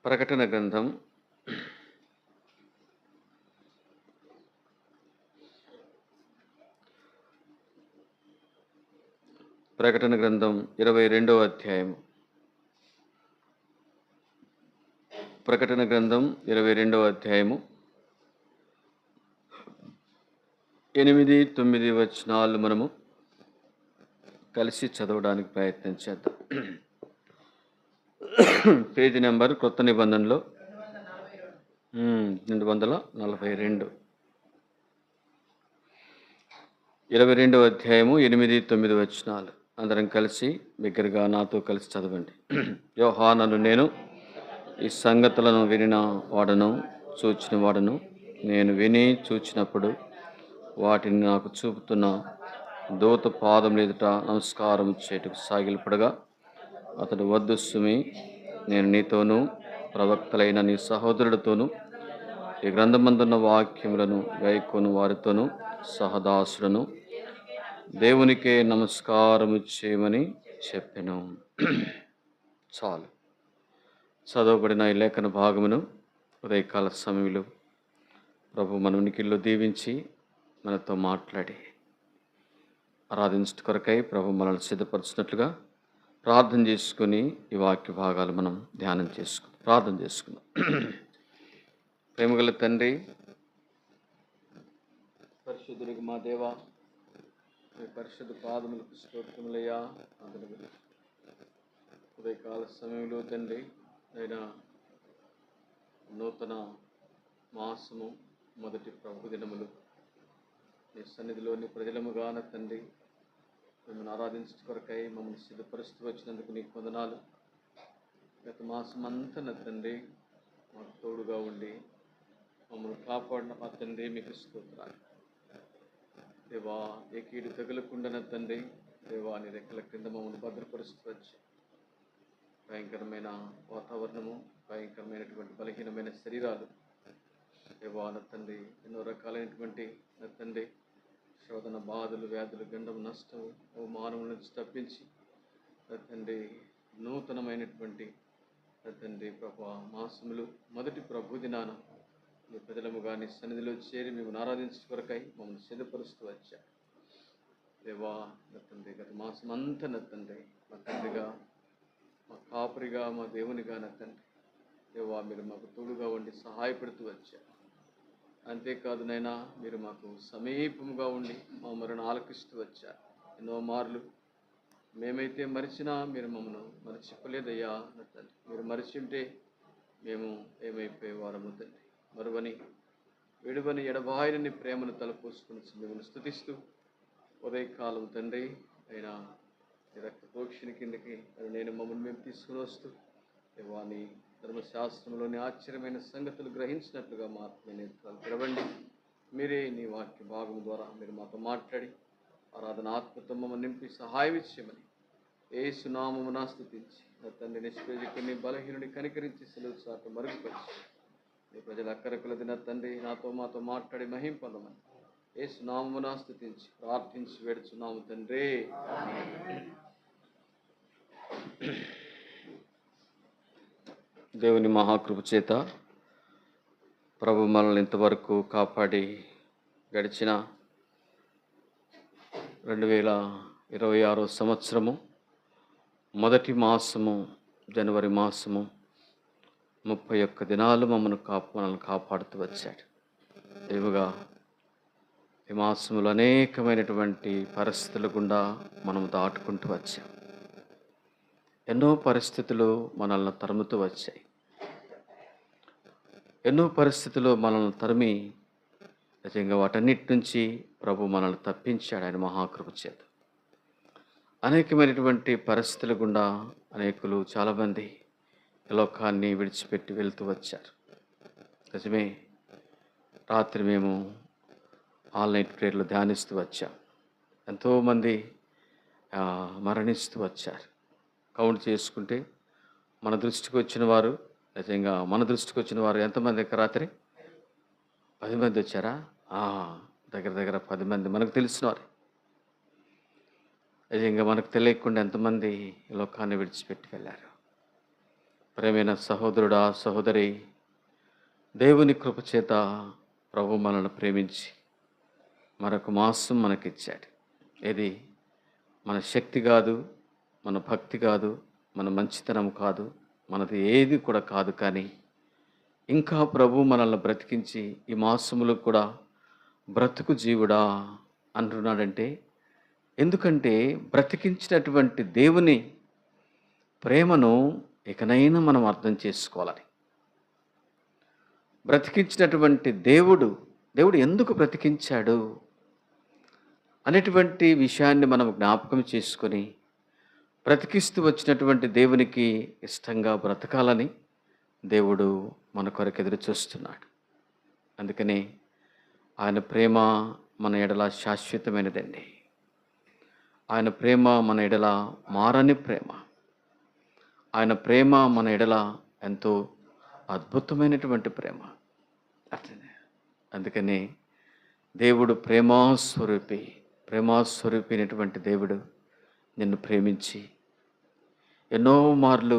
ప్రకటన గ్రంథం 22వ అధ్యాయము. ప్రకటన గ్రంథం 22వ అధ్యాయము 8, 9 వచనాలు మనము కలిసి చదవడానికి ప్రయత్నం చేద్దాం. పేజీ నెంబర్ కొత్త నిబంధనలో 242. 22వ అధ్యాయము 8, 9 వచనాలు అందరం కలిసి బిగ్గరగా నాతో కలిసి చదవండి. యోహానను నేను ఈ సంగతులను వినిన వాడను, చూచిన వాడను. నేను విని చూచినప్పుడు వాటిని నాకు చూపుతున్న దూత పాదం ఎదుట నమస్కారం చేటుకు సాగిలపడగా అతడు వద్దు సుమి, నేను నీతోనూ ప్రవక్తలైన నీ సహోదరుడితోనూ ఈ గ్రంథమందున్న వాక్యములను గైకొను వారితోనూ సహదాసులను దేవునికే నమస్కారము చేయమని చెప్పెను. చాలు. చదవబడిన ఈ లేఖన భాగమును ఉదయకాల సమయంలో ప్రభు మన ఉనికిలో దీవించి మనతో మాట్లాడి ఆరాధించట కొరకై ప్రభు మనల్ని సిద్ధపరచినట్లుగా ప్రార్థన చేసుకుని ఈ వాక్య భాగాలు మనం ధ్యానం చేసుకుందాం. ప్రార్థన చేసుకుందాం. ప్రేమగల తండ్రి, పరిశుద్ధుడికి మా దేవా, మీ పరిశుద్ధ పాదములకు స్తోత్రములయ్యా. అందరూ ఉదయకాల సమయంలో తండ్రి అయినా నూతన మాసము మొదటి ప్రభు దినములు నీ సన్నిధిలోని ప్రజలముగాన తండ్రి మిమ్మల్ని ఆరాధించట కొరకై మమ్మల్ని సిద్ధపరుస్తూ వచ్చినందుకు నీకు వందనాలు. గత మాసం అంతా నా తండ్రి మాకు తోడుగా ఉండి మమ్మల్ని కాపాడిన మా తండ్రి మీకు స్తోత్రాలు. దేవా, ఏ కీడు తగలకుండా నా తండ్రి దేవా నీ రెక్కల క్రింద మమ్మల్ని భద్రపరుస్తూ వచ్చి భయంకరమైన వాతావరణము, భయంకరమైనటువంటి బలహీనమైన శరీరాలు దేవా నా తండ్రి ఎన్నో రకాలైనటువంటి నా తండ్రి శోధన, బాధలు, వ్యాధులు, గండం, నష్టం ఓ మానవుల నుంచి తప్పించి నా తండ్రి నూతనమైనటువంటి నా తండ్రి ప్రభా మాసములు మొదటి ప్రభు దినాన మీ ప్రజలముగా నీ సన్నిధిలో చేరి మేము ఆరాధించే కొరకై మమ్మల్ని సిద్ధపరుస్తూ వచ్చా. దేవా నా తండ్రి గత మాసం అంతా నా తండ్రి మా తండ్రిగా, మా కాపురిగా, మా దేవునిగా నా తండ్రి దేవా మీరు మాకు తోడుగా ఉండి సహాయపడుతూ వచ్చారు. అంతేకాదు నైనా మీరు మాకు సమీపముగా ఉండి మా మరణ ఆలకిస్తూ వచ్చారు. ఎన్నో మార్లు మేమైతే మరిచినా మీరు మమ్మల్ని మరచిపోలేదయ్యా నా తండ్రి. మీరు మరిచి ఉంటే మేము ఏమైపోయేవారము తండ్రి. మరువని విడువని ఎడబాయని ప్రేమను తలపోసుకుని మిమ్మల్ని స్తుతిస్తూ ఉదయకాలం తండ్రి అయినా రక్త ప్రోక్షణ కిందకి నేను మమ్మల్ని మేము తీసుకుని వస్తూ వాని ధర్మశాస్త్రంలోని ఆశ్చర్యమైన సంగతులు గ్రహించినట్లుగా మాత్రమే నేత్రాలు తెరవండి. మీరే నీ వాక్య భాగం ద్వారా మీరు మాతో మాట్లాడి ఆరాధన ఆత్మతో మమ్మల్ని నింపి సహాయం ఇచ్చేయమని యేసు నామమున స్తుతించి నా తండ్రి నిష్ప్రయోజకుని బలహీనుని కనికరించి సెలవు చాటు మరుగుపరిచి నీ ప్రజల అక్కరకులది నా తండ్రి నాతో మాతో మాట్లాడి మహిం పొందమని యేసు నామమున స్తుతించి ప్రార్థించి వేడుచున్నాము తండ్రి. దేవుని మహాకృప చేత ప్రభు మనల్ని ఇంతవరకు కాపాడి గడిచిన 2026 సంవత్సరము మొదటి మాసము జనవరి మాసము 31 దినాలు మనల్ని కాపాడుతూ వచ్చాడు. దేవుగా ఈ మాసములు అనేకమైనటువంటి పరిస్థితుల గుండా మనం దాటుకుంటూ వచ్చాం. ఎన్నో పరిస్థితులు మనల్ని తరుముతూ వచ్చాయి. ఎన్నో పరిస్థితులు మనల్ని తరిమి నిజంగా వాటన్నిటి నుంచి ప్రభు మనల్ని తప్పించాడు ఆయన మహాకృప చేత. అనేకమైనటువంటి పరిస్థితుల గుండా అనేకులు చాలామంది లోకాన్ని విడిచిపెట్టి వెళ్తూ వచ్చారు. నిజమే, రాత్రి మేము ఆన్లైన్ ప్రేయర్లు ధ్యానిస్తూ వచ్చాం. ఎంతోమంది మరణిస్తూ వచ్చారు. కౌంట్ చేసుకుంటే మన దృష్టికి వచ్చిన వారు ఎంతమంది రాత్రి 10 మంది వచ్చారా? దగ్గర 10 మంది మనకు తెలిసిన వారు. నిజంగా మనకు తెలియకుండా ఎంతమంది లోకాన్ని విడిచిపెట్టి వెళ్ళారు. ప్రేమైన సహోదరుడా, సహోదరి, దేవుని కృపచేత ప్రభు మనల్ని ప్రేమించి మరొక మాసం మనకిచ్చాడు. ఇది మన శక్తి కాదు, మన భక్తి కాదు, మన మంచితనం కాదు, మనది ఏది కూడా కాదు. కానీ ఇంకా ప్రభు మనల్ని బ్రతికించి ఈ మాసములో కూడా బ్రతుకు జీవుడా అంటున్నాడంటే, ఎందుకంటే బ్రతికించినటువంటి దేవుని ప్రేమను ఇకనైనా మనం అర్థం చేసుకోవాలని. బ్రతికించినటువంటి దేవుడు ఎందుకు బ్రతికించాడు అనేటువంటి విషయాన్ని మనం జ్ఞాపకం చేసుకొని బ్రతికిస్తూ వచ్చినటువంటి దేవునికి ఇష్టంగా బ్రతకాలని దేవుడు మన కొరకు ఎదురు చూస్తున్నాడు. అందుకని ఆయన ప్రేమ మన ఎడల శాశ్వతమైనదండి. ఆయన ప్రేమ మన ఎడల మారని ప్రేమ. ఆయన ప్రేమ మన ఎడల ఎంతో అద్భుతమైనటువంటి ప్రేమ. అందుకని దేవుడు ప్రేమాస్వరూపి అయినటువంటి దేవుడు నిన్ను ప్రేమించి ఎన్నో మార్లు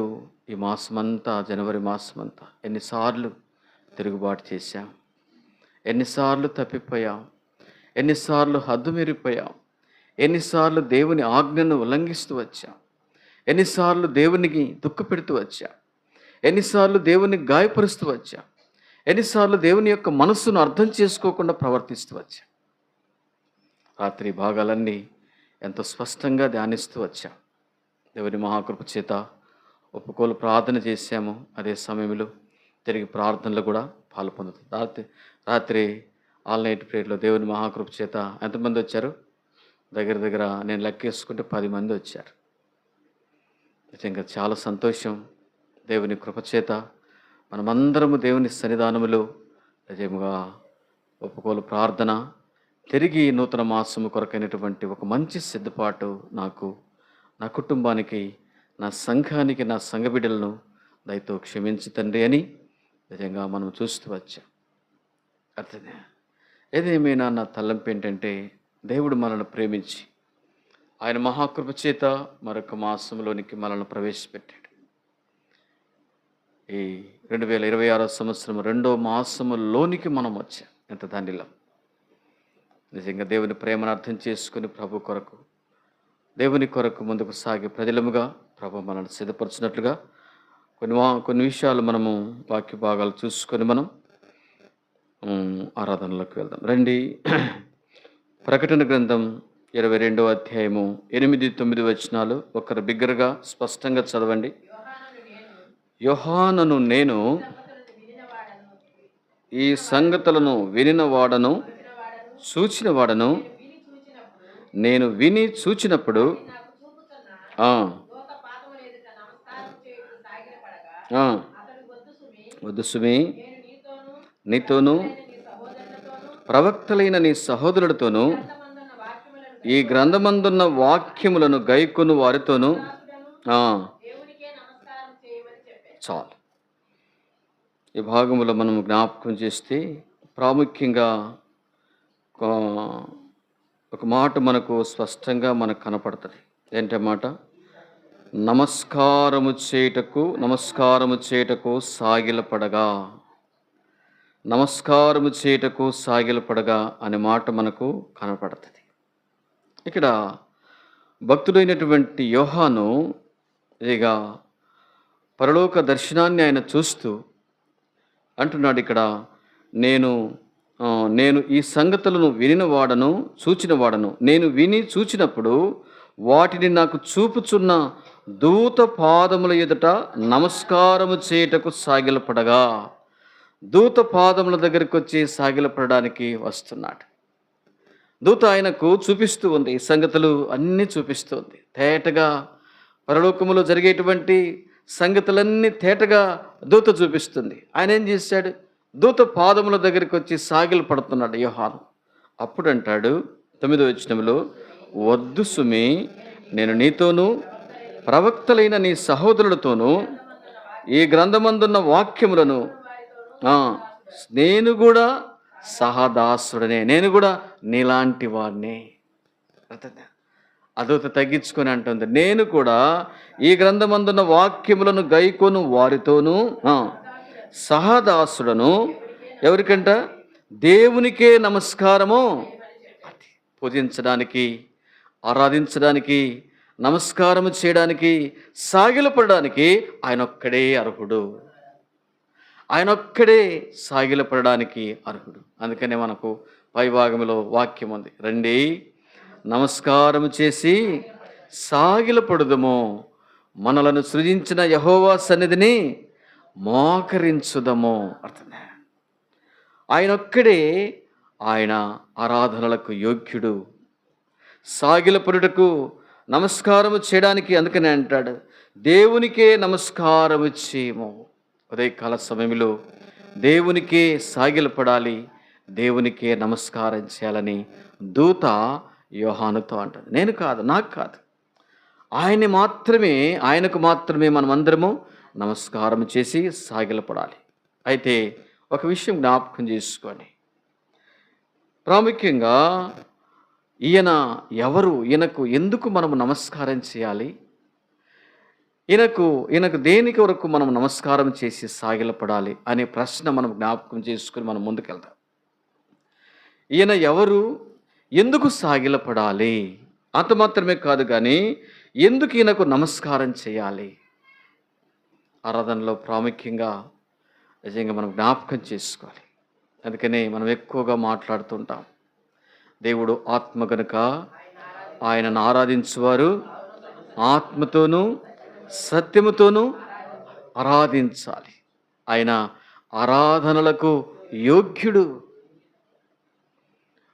ఈ మాసమంతా, జనవరి మాసమంతా ఎన్నిసార్లు తిరుగుబాటు చేశాం, ఎన్నిసార్లు తప్పిపోయాం, ఎన్నిసార్లు హద్దు మీరిపోయాం, ఎన్నిసార్లు దేవుని ఆజ్ఞను ఉల్లంఘిస్తూ వచ్చాం, ఎన్నిసార్లు దేవునికి దుఃఖపెడుతూ వచ్చాం, ఎన్నిసార్లు దేవుని గాయపరుస్తూ వచ్చాం, ఎన్నిసార్లు దేవుని యొక్క మనస్సును అర్థం చేసుకోకుండా ప్రవర్తిస్తూ వచ్చాం. రాత్రి భాగాలన్నీ ఎంతో స్పష్టంగా ధ్యానిస్తూ వచ్చాం. దేవుని మహాకృప చేత ఒప్పుకోలు ప్రార్థన చేశాము. అదే సమయంలో తిరిగి ప్రార్థనలు కూడా పాల్పొందుతుంది. రాత్రి ఆల్ నైట్ ప్రేయర్లో దేవుని మహాకృప చేత ఎంతమంది వచ్చారు? దగ్గర నేను లెక్కేసుకుంటే 10 మంది వచ్చారు. నిజంగా చాలా సంతోషం. దేవుని కృపచేత మనమందరము దేవుని సన్నిధానములో నిజంగా ఒప్పుకోలు ప్రార్థన, తిరిగి నూతన మాసము కొరకైనటువంటి ఒక మంచి సిద్ధపాటు నాకు, నా కుటుంబానికి, నా సంఘానికి, నా సంఘ బిడ్డలను దయతో క్షమించు తండ్రి అని నిజంగా మనం చూస్తూ వచ్చాం. అర్థమే. ఏదేమైనా నా తలంపు ఏంటంటే, దేవుడు మనల్ని ప్రేమించి ఆయన మహాకృప చేత మరొక మాసంలోనికి మనల్ని ప్రవేశపెట్టాడు. ఈ 2026 సంవత్సరం 2వ మాసములోనికి మనం వచ్చాం. ఎంత ధన్యులం. నిజంగా దేవుని ప్రేమను అర్థం చేసుకుని ప్రభు కొరకు, దేవుని కొరకు ముందుకు సాగే ప్రజలముగా ప్రభు మనల్ని సిద్ధపరచినట్లుగా కొన్ని విషయాలు మనము వాక్య భాగాలు చూసుకొని మనం ఆరాధనలోకి వెళ్దాం. రండి. ప్రకటన గ్రంథం 22వ అధ్యాయము 8-9 వచనాలు ఒకరు బిగ్గరగా స్పష్టంగా చదవండి. యోహానను నేను ఈ సంగతులను వినినవాడను, చూచినవాడను, నేను విని చూచినప్పుడు వద్దు సుమి, నీతోనూ ప్రవక్తలైన నీ సహోదరులతోనూ ఈ గ్రంథమందున్న వాక్యములను గైకొను వారితోనూ చాలు. ఈ భాగంలో మనం జ్ఞాపకం చేస్తే ప్రాముఖ్యంగా ఒక మాట మనకు స్పష్టంగా మనకు కనపడుతుంది. ఏంటన్నమాట? నమస్కారము చేయుటకు సాగిలపడగా, నమస్కారము చేయుటకు సాగిలపడగా అనే మాట మనకు కనపడుతుంది. ఇక్కడ భక్తుడైనటువంటి యోహాను ఇక పరలోక దర్శనాన్ని ఆయన చూస్తూ అంటున్నాడు ఇక్కడ, నేను ఈ సంగతులను వినినవాడను, చూచినవాడను. నేను విని చూచినప్పుడు వాటిని నాకు చూపుచున్న దూత పాదముల ఎదుట నమస్కారము చేయుటకు సాగిలపడగా. దూత పాదముల దగ్గరికి వచ్చి సాగిలపడడానికి వస్తున్నాడు. దూత ఆయనకు చూపిస్తూ ఉంది, ఈ సంగతులు అన్నీ చూపిస్తుంది. తేటగా పరలోకములో జరిగేటువంటి సంగతులన్నీ తేటగా దూత చూపిస్తుంది. ఆయన ఏం చేశాడు? దూత పాదముల దగ్గరికి వచ్చి సాగిలు పడుతున్నాడు యోహాను. అప్పుడు అంటాడు 9వ వచనంలో, వద్దు సుమి, నేను నీతోనూ ప్రవక్తలైన నీ సహోదరులతోనూ ఈ గ్రంథమందున్న వాక్యములను నేను కూడా సహదాసుడనే, నేను కూడా నీలాంటి వాడినే. అదొక తగ్గించుకొని అంటుంది, నేను కూడా ఈ గ్రంథమందున్న వాక్యములను గైకొను వారితోనూ సహదాసుడను. ఎవరికంట? దేవునికే నమస్కారము, పూజించడానికి, ఆరాధించడానికి, నమస్కారము చేయడానికి, సాగిలపడడానికి ఆయన ఒక్కడే అర్హుడు. ఆయన ఒక్కడే సాగిలపడడానికి అర్హుడు. అందుకనే మనకు పైభాగంలో వాక్యం ఉంది, రండి నమస్కారము చేసి సాగిలపడుదము, మనలను సృజించిన యెహోవా సన్నిధిని మోకరించుదము. అర్థమే, ఆయన ఒక్కడే ఆయన ఆరాధనలకు యోగ్యుడు, సాగిలపడుటకు, నమస్కారము చేయడానికి. అందుకనే అంటాడు, దేవునికే నమస్కారము చేయము. ఉదయకాల సమయంలో దేవునికే సాగిలపడాలి, దేవునికే నమస్కారం చేయాలని దూత యోహానుతో అంటాడు. నేను కాదు, నాకు కాదు, ఆయనకు మాత్రమే మనం అందరము నమస్కారం చేసి సాగిలపడాలి. అయితే ఒక విషయం జ్ఞాపకం చేసుకోండి, ప్రాముఖ్యంగా ఈయన ఎవరు, ఈయనకు ఎందుకు మనము నమస్కారం చేయాలి, ఈయనకు దేనికి వరకు మనం నమస్కారం చేసి సాగిలపడాలి అనే ప్రశ్న మనం జ్ఞాపకం చేసుకుని మనం ముందుకెళ్దాం. ఈయన ఎవరు, ఎందుకు సాగిలపడాలి, అంత మాత్రమే కాదు కానీ ఎందుకు ఈయనకు నమస్కారం చేయాలి, ఆరాధనలో ప్రాముఖ్యంగా నిజంగా మనం జ్ఞాపకం చేసుకోవాలి. అందుకనే మనం ఎక్కువగా మాట్లాడుతుంటాం, దేవుడు ఆత్మ గనుక ఆయనను ఆరాధించువారు ఆత్మతోనూ సత్యముతోనూ ఆరాధించాలి. ఆయన ఆరాధనలకు యోగ్యుడు.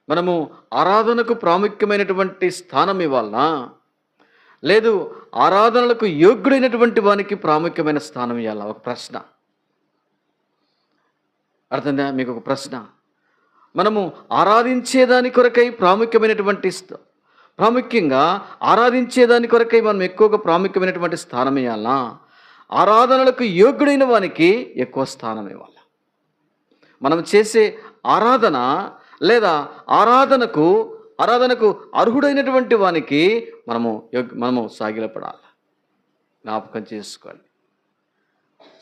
మనము ఆరాధనకు ప్రాముఖ్యమైనటువంటి స్థానం ఇవ్వాలనా, లేదు ఆరాధనలకు యోగ్యుడైనటువంటి వానికి ప్రాముఖ్యమైన స్థానం ఇవ్వాలా? ఒక ప్రశ్న అర్థంగా మీకు? ఒక ప్రశ్న. మనము ఆరాధించేదాని కొరకై ప్రాముఖ్యంగా ఆరాధించేదాని కొరకై మనం ఎక్కువగా ప్రాముఖ్యమైనటువంటి స్థానం ఇవ్వాలా, ఆరాధనలకు యోగ్యుడైన వానికి ఎక్కువ స్థానం ఇవ్వాలి? మనం చేసే ఆరాధన లేదా ఆరాధనకు అర్హుడైనటువంటి వానికి మనము సాగిలపడాలి. జ్ఞాపకం చేసుకోండి,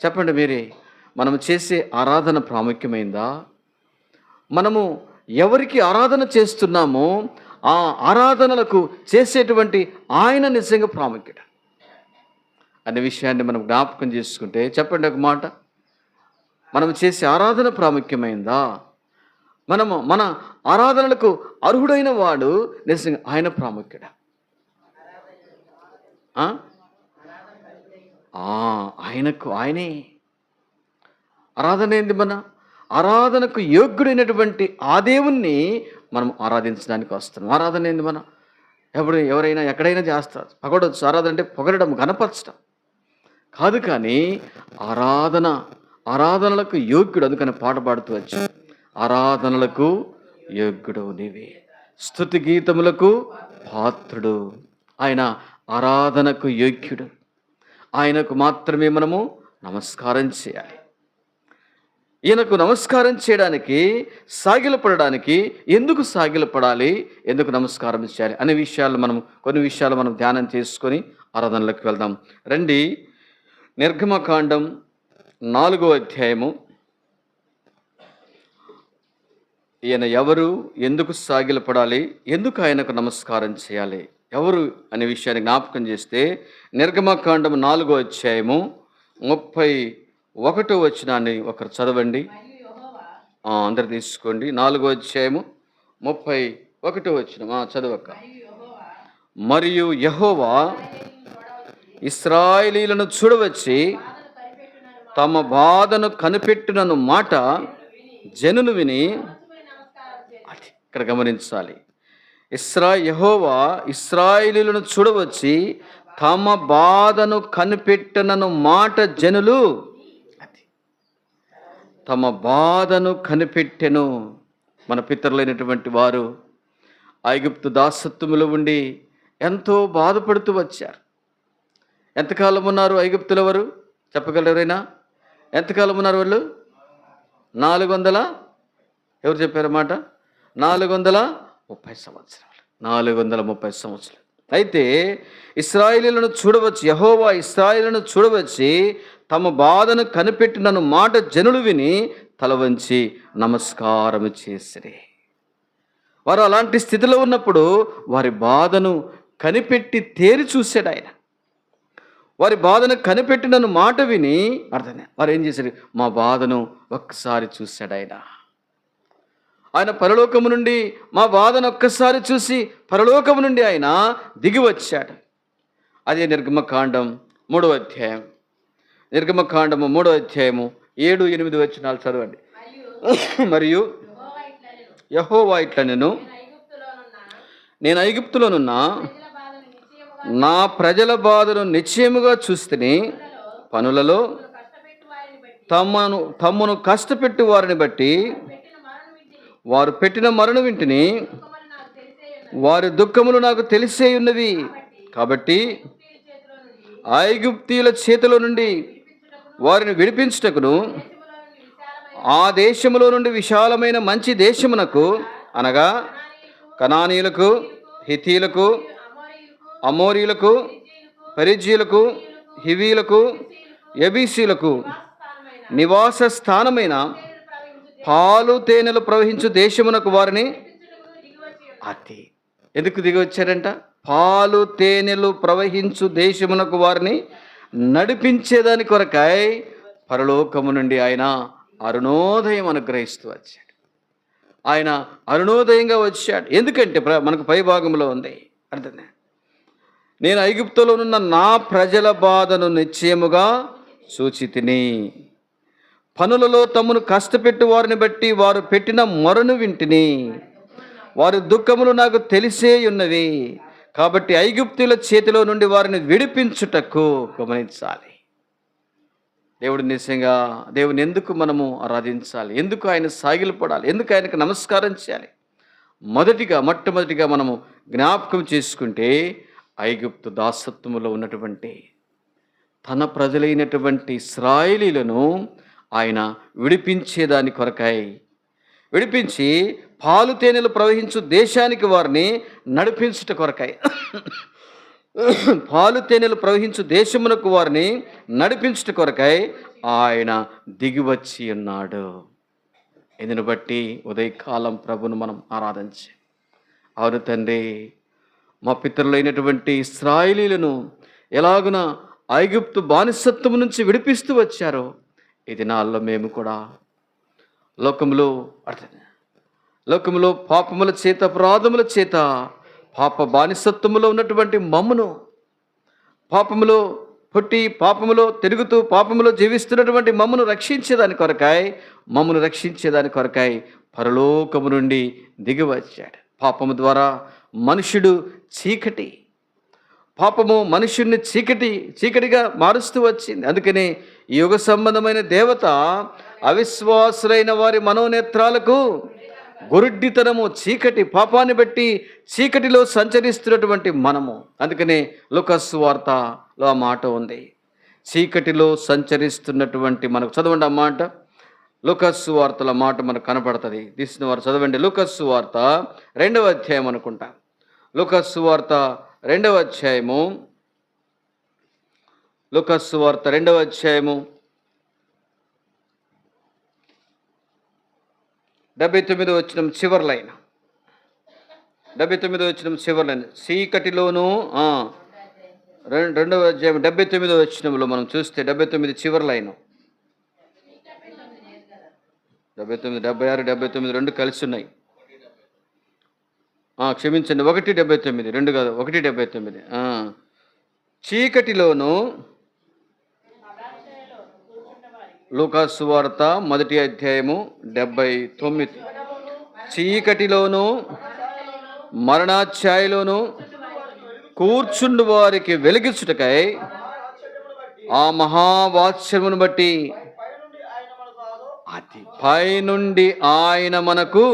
చెప్పండి మీరే, మనము చేసే ఆరాధన ప్రాముఖ్యమైందా? మనము ఎవరికి ఆరాధన చేస్తున్నామో ఆ ఆరాధనలకు చేసేటువంటి ఆయన నిజంగా ప్రాముఖ్యత అనే విషయాన్ని మనం జ్ఞాపకం చేసుకుంటే, చెప్పండి ఒక మాట, మనం చేసే ఆరాధన ప్రాముఖ్యమైందా? మన ఆరాధనలకు అర్హుడైన వాడు నిజంగా ఆయన ప్రాముఖ్యత. ఆయనే ఆరాధన ఏంది? మన ఆరాధనకు యోగ్యుడైనటువంటి ఆ దేవుణ్ణి మనం ఆరాధించడానికి వస్తున్నాం. ఆరాధన ఏంది? మన ఎవరైనా ఎక్కడైనా చేస్తారు, పొగడొచ్చు. ఆరాధన అంటే పొగడడం, గణపరచడం కాదు, కానీ ఆరాధనలకు యోగ్యుడు. అందుకని పాట పాడుతూ వచ్చు, ఆరాధనలకు యోగ్యుడు నీవే, స్తుతి గీతములకు పాత్రుడు. ఆయన ఆరాధనకు యోగ్యుడు, ఆయనకు మాత్రమే మనము నమస్కారం చేయాలి. ఈయనకు నమస్కారం చేయడానికి, సాగిలపడడానికి, ఎందుకు సాగిలపడాలి, ఎందుకు నమస్కారం చేయాలి అనే కొన్ని విషయాలు మనం ధ్యానం చేసుకొని ఆరాధనలోకి వెళ్దాం. రండి, నిర్గమకాండం 4వ అధ్యాయము. ఈయన ఎవరు, ఎందుకు సాగిలపడాలి, ఎందుకు ఆయనకు నమస్కారం చేయాలి, ఎవరు అనే విషయాన్ని జ్ఞాపకం చేస్తే, నిర్గమకాండం 4వ అధ్యాయము 31వ వచనాన్ని ఒకరు చదవండి. అందరు తీసుకోండి. 4వ అధ్యాయము 31వ వచనం చదవక. మరియు యెహోవా ఇశ్రాయేలీయులను చూడవచ్చి తమ బాధను కనిపెట్టునను మాట జనులు విని, ఇక్కడ గమనించాలి, యెహోవా ఇశ్రాయేలీయులను చూడవచ్చి తమ బాధను కనిపెట్టనను మాట జనులు, తమ బాధను కనిపెట్టెను. మన పితరులైనటువంటి వారు ఐగుప్తు దాసత్వములో ఉండి ఎంతో బాధపడుతూ వచ్చారు. ఎంతకాలం ఉన్నారు ఐగుప్తుల వారు? చెప్పగలరైనా ఎంతకాలం ఉన్నారు వాళ్ళు? 400, ఎవరు చెప్పారన్నమాట? 430 సంవత్సరాలు. 430 సంవత్సరాలు. అయితే ఇశ్రాయేలీయులను చూడవచ్చి, యెహోవా ఇశ్రాయేలును చూడవచ్చి తమ బాధను కనిపెట్టినను మాట జనులు విని తల వంచి నమస్కారం చేసిరి. వారు అలాంటి స్థితిలో ఉన్నప్పుడు వారి బాధను కనిపెట్టి తేరి చూశాడు ఆయన. వారి బాధను కనిపెట్టినను మాట విని అర్థమే వారు ఏం చేశారు? మా బాధను ఒక్కసారి చూశాడు ఆయన. ఆయన పరలోకము నుండి మా బాధను ఒక్కసారి చూసి పరలోకము నుండి ఆయన దిగి వచ్చాడు. అదే నిర్గమకాండం 3వ అధ్యాయం. నిర్గమకాండము 3వ అధ్యాయము 7-8 వచనాలు చదవండి. మరియు యెహోవా ఇట్లనెను, నేను ఐగుప్తులోనున్న నా ప్రజల బాధను నిశ్చయముగా చూస్తుని పనులలో తమ్మును కష్టపెట్టు వారిని బట్టి వారు పెట్టిన మరణు వింటిని, వారి దుఃఖములు నాకు తెలిసే ఉన్నవి. కాబట్టి ఐగుప్తీయుల చేతిలో నుండి వారిని విడిపించుటకును ఆ దేశములో నుండి విశాలమైన మంచి దేశమునకు, అనగా కనానీయులకు, హిత్తీయులకు, అమోరీయులకు, పెరిజ్జీయులకు, హివీలకు, యెబూసీయులకు నివాస స్థానమైన పాలు తేనెలు ప్రవహించు దేశమునకు వారిని అతి ఎందుకు దిగి వచ్చారంట? పాలు తేనెలు ప్రవహించు దేశమునకు వారిని నడిపించేదాని కొరకై పరలోకము నుండి ఆయన అరుణోదయం అనుగ్రహిస్తూ వచ్చాడు. ఆయన అరుణోదయంగా వచ్చాడు. ఎందుకంటే మనకు పై భాగంలో ఉంది అర్థమే, నేను ఐగుప్తులోనున్న నా ప్రజల బాధను నిశ్చయముగా చూచితిని, పనులలో తమను కష్టపెట్టు వారిని బట్టి వారు పెట్టిన మొరను వింటిని, వారి దుఃఖములు నాకు తెలిసే ఉన్నవి. కాబట్టి ఐగుప్తుల చేతిలో నుండి వారిని విడిపించుటకు గమనించాలి. దేవుడు నిజంగా దేవుని ఎందుకు మనము ఆరాధించాలి? ఎందుకు ఆయన సాగిలపడాలి? ఎందుకు ఆయనకు నమస్కారం చేయాలి? మొట్టమొదటిగా మనము జ్ఞాపకం చేసుకుంటే ఐగుప్తు దాసత్వములో ఉన్నటువంటి తన ప్రజలైనటువంటి ఇశ్రాయేలీయులను ఆయన విడిపించేదాని కొరకై, విడిపించి పాలు తేనెలు ప్రవహించు దేశానికి వారిని నడిపించుట కొరకై, పాలు తేనెలు ప్రవహించు దేశమునకు వారిని నడిపించుట కొరకై ఆయన దిగివచ్చి ఉన్నాడు. ఇందును బట్టి ఉదయకాలం ప్రభును మనం ఆరాధించి, అవును తండ్రి, మా పితరులైనటువంటి ఇశ్రాయేలీయులను ఎలాగున ఐగుప్తు బానిసత్వము నుంచి విడిపిస్తూ వచ్చారో ఈ దినాల్లో మేము కూడా లోకములో పాపముల చేత, అపరాధముల చేత, పాప బానిసత్వములో ఉన్నటువంటి మమ్మును, పాపములో పుట్టి పాపములో తిరుగుతూ పాపములో జీవిస్తున్నటువంటి మమ్మను రక్షించేదాని కొరకాయ పరలోకము నుండి దిగి వచ్చాడు. పాపము ద్వారా మనుష్యుడు పాపము మనుష్యుడిని చీకటిగా మారుస్తూ వచ్చింది. అందుకని ఈ యుగ సంబంధమైన దేవత అవిశ్వాసులైన వారి మనోనేత్రాలకు గురుడ్డితనము, పాపాన్ని బట్టి చీకటిలో సంచరిస్తున్నటువంటి మనము. అందుకనే లూకాసు సువార్తలో ఆ మాట ఉంది, చీకటిలో సంచరిస్తున్నటువంటి మనకు. చదవండి ఆ మాట, లూకాసు సువార్తలో మాట మనకు కనపడుతుంది. తీసిన వారు చదవండి. లూకాసు సువార్త 2వ అధ్యాయం అనుకుంటా. లూకాసు సువార్త 2వ అధ్యాయము, లూకాసు సువార్త 2వ అధ్యాయము 79వ వచనం చివరి లైన్. 79వ వచనం చివరి లైన్. చీకటిలోను 2వ అధ్యాయం 79వ వచనంలో మనం చూస్తే 79 చివరి లైన్. 79, 76, 79 రెండు కలిసి ఉన్నాయి. క్షమించండి, 1:79, 2 కాదు, 1:79. చీకటిలోను, లూకాసు సువార్త 1వ అధ్యాయము 79. చీకటిలోను మరణాఛాయలోను కూర్చుండు వారికి వెలిగించుటకై ఆ మహావాత్సల్యమును బట్టి అతి పైనుండి ఆయన మనకు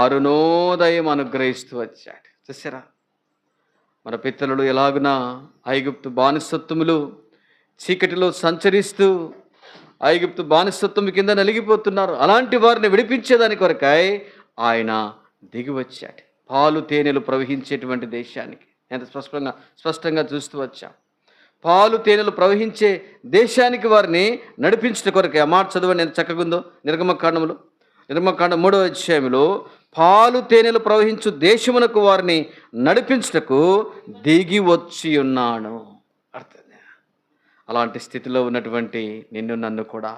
అరుణోదయం అనుగ్రహిస్తూ వచ్చాడు. చూసారా, మన పితరులు ఎలాగున ఐగుప్తు బానిసత్వములు చీకటిలో సంచరిస్తూ ఐగుప్తు బానిసత్వం కింద నలిగిపోతున్నారు. అలాంటి వారిని విడిపించేదాని కొరకై ఆయన దిగి వచ్చాడు, పాలు తేనెలు ప్రవహించేటువంటి దేశానికి. ఎంత స్పష్టంగా చూస్తూ వచ్చాం. పాలు తేనెలు ప్రవహించే దేశానికి వారిని నడిపించిన కొరకే. ఆ మాట చదవండి ఎంత చక్కగుందో. నిర్గమకాండములో 3వ అధ్యాయంలో పాలు తేనెలు ప్రవహించు దేశమునకు వారిని నడిపించుటకు దిగి వచ్చి ఉన్నాను. అర్థం. అలాంటి స్థితిలో ఉన్నటువంటి నిన్ను నన్ను కూడా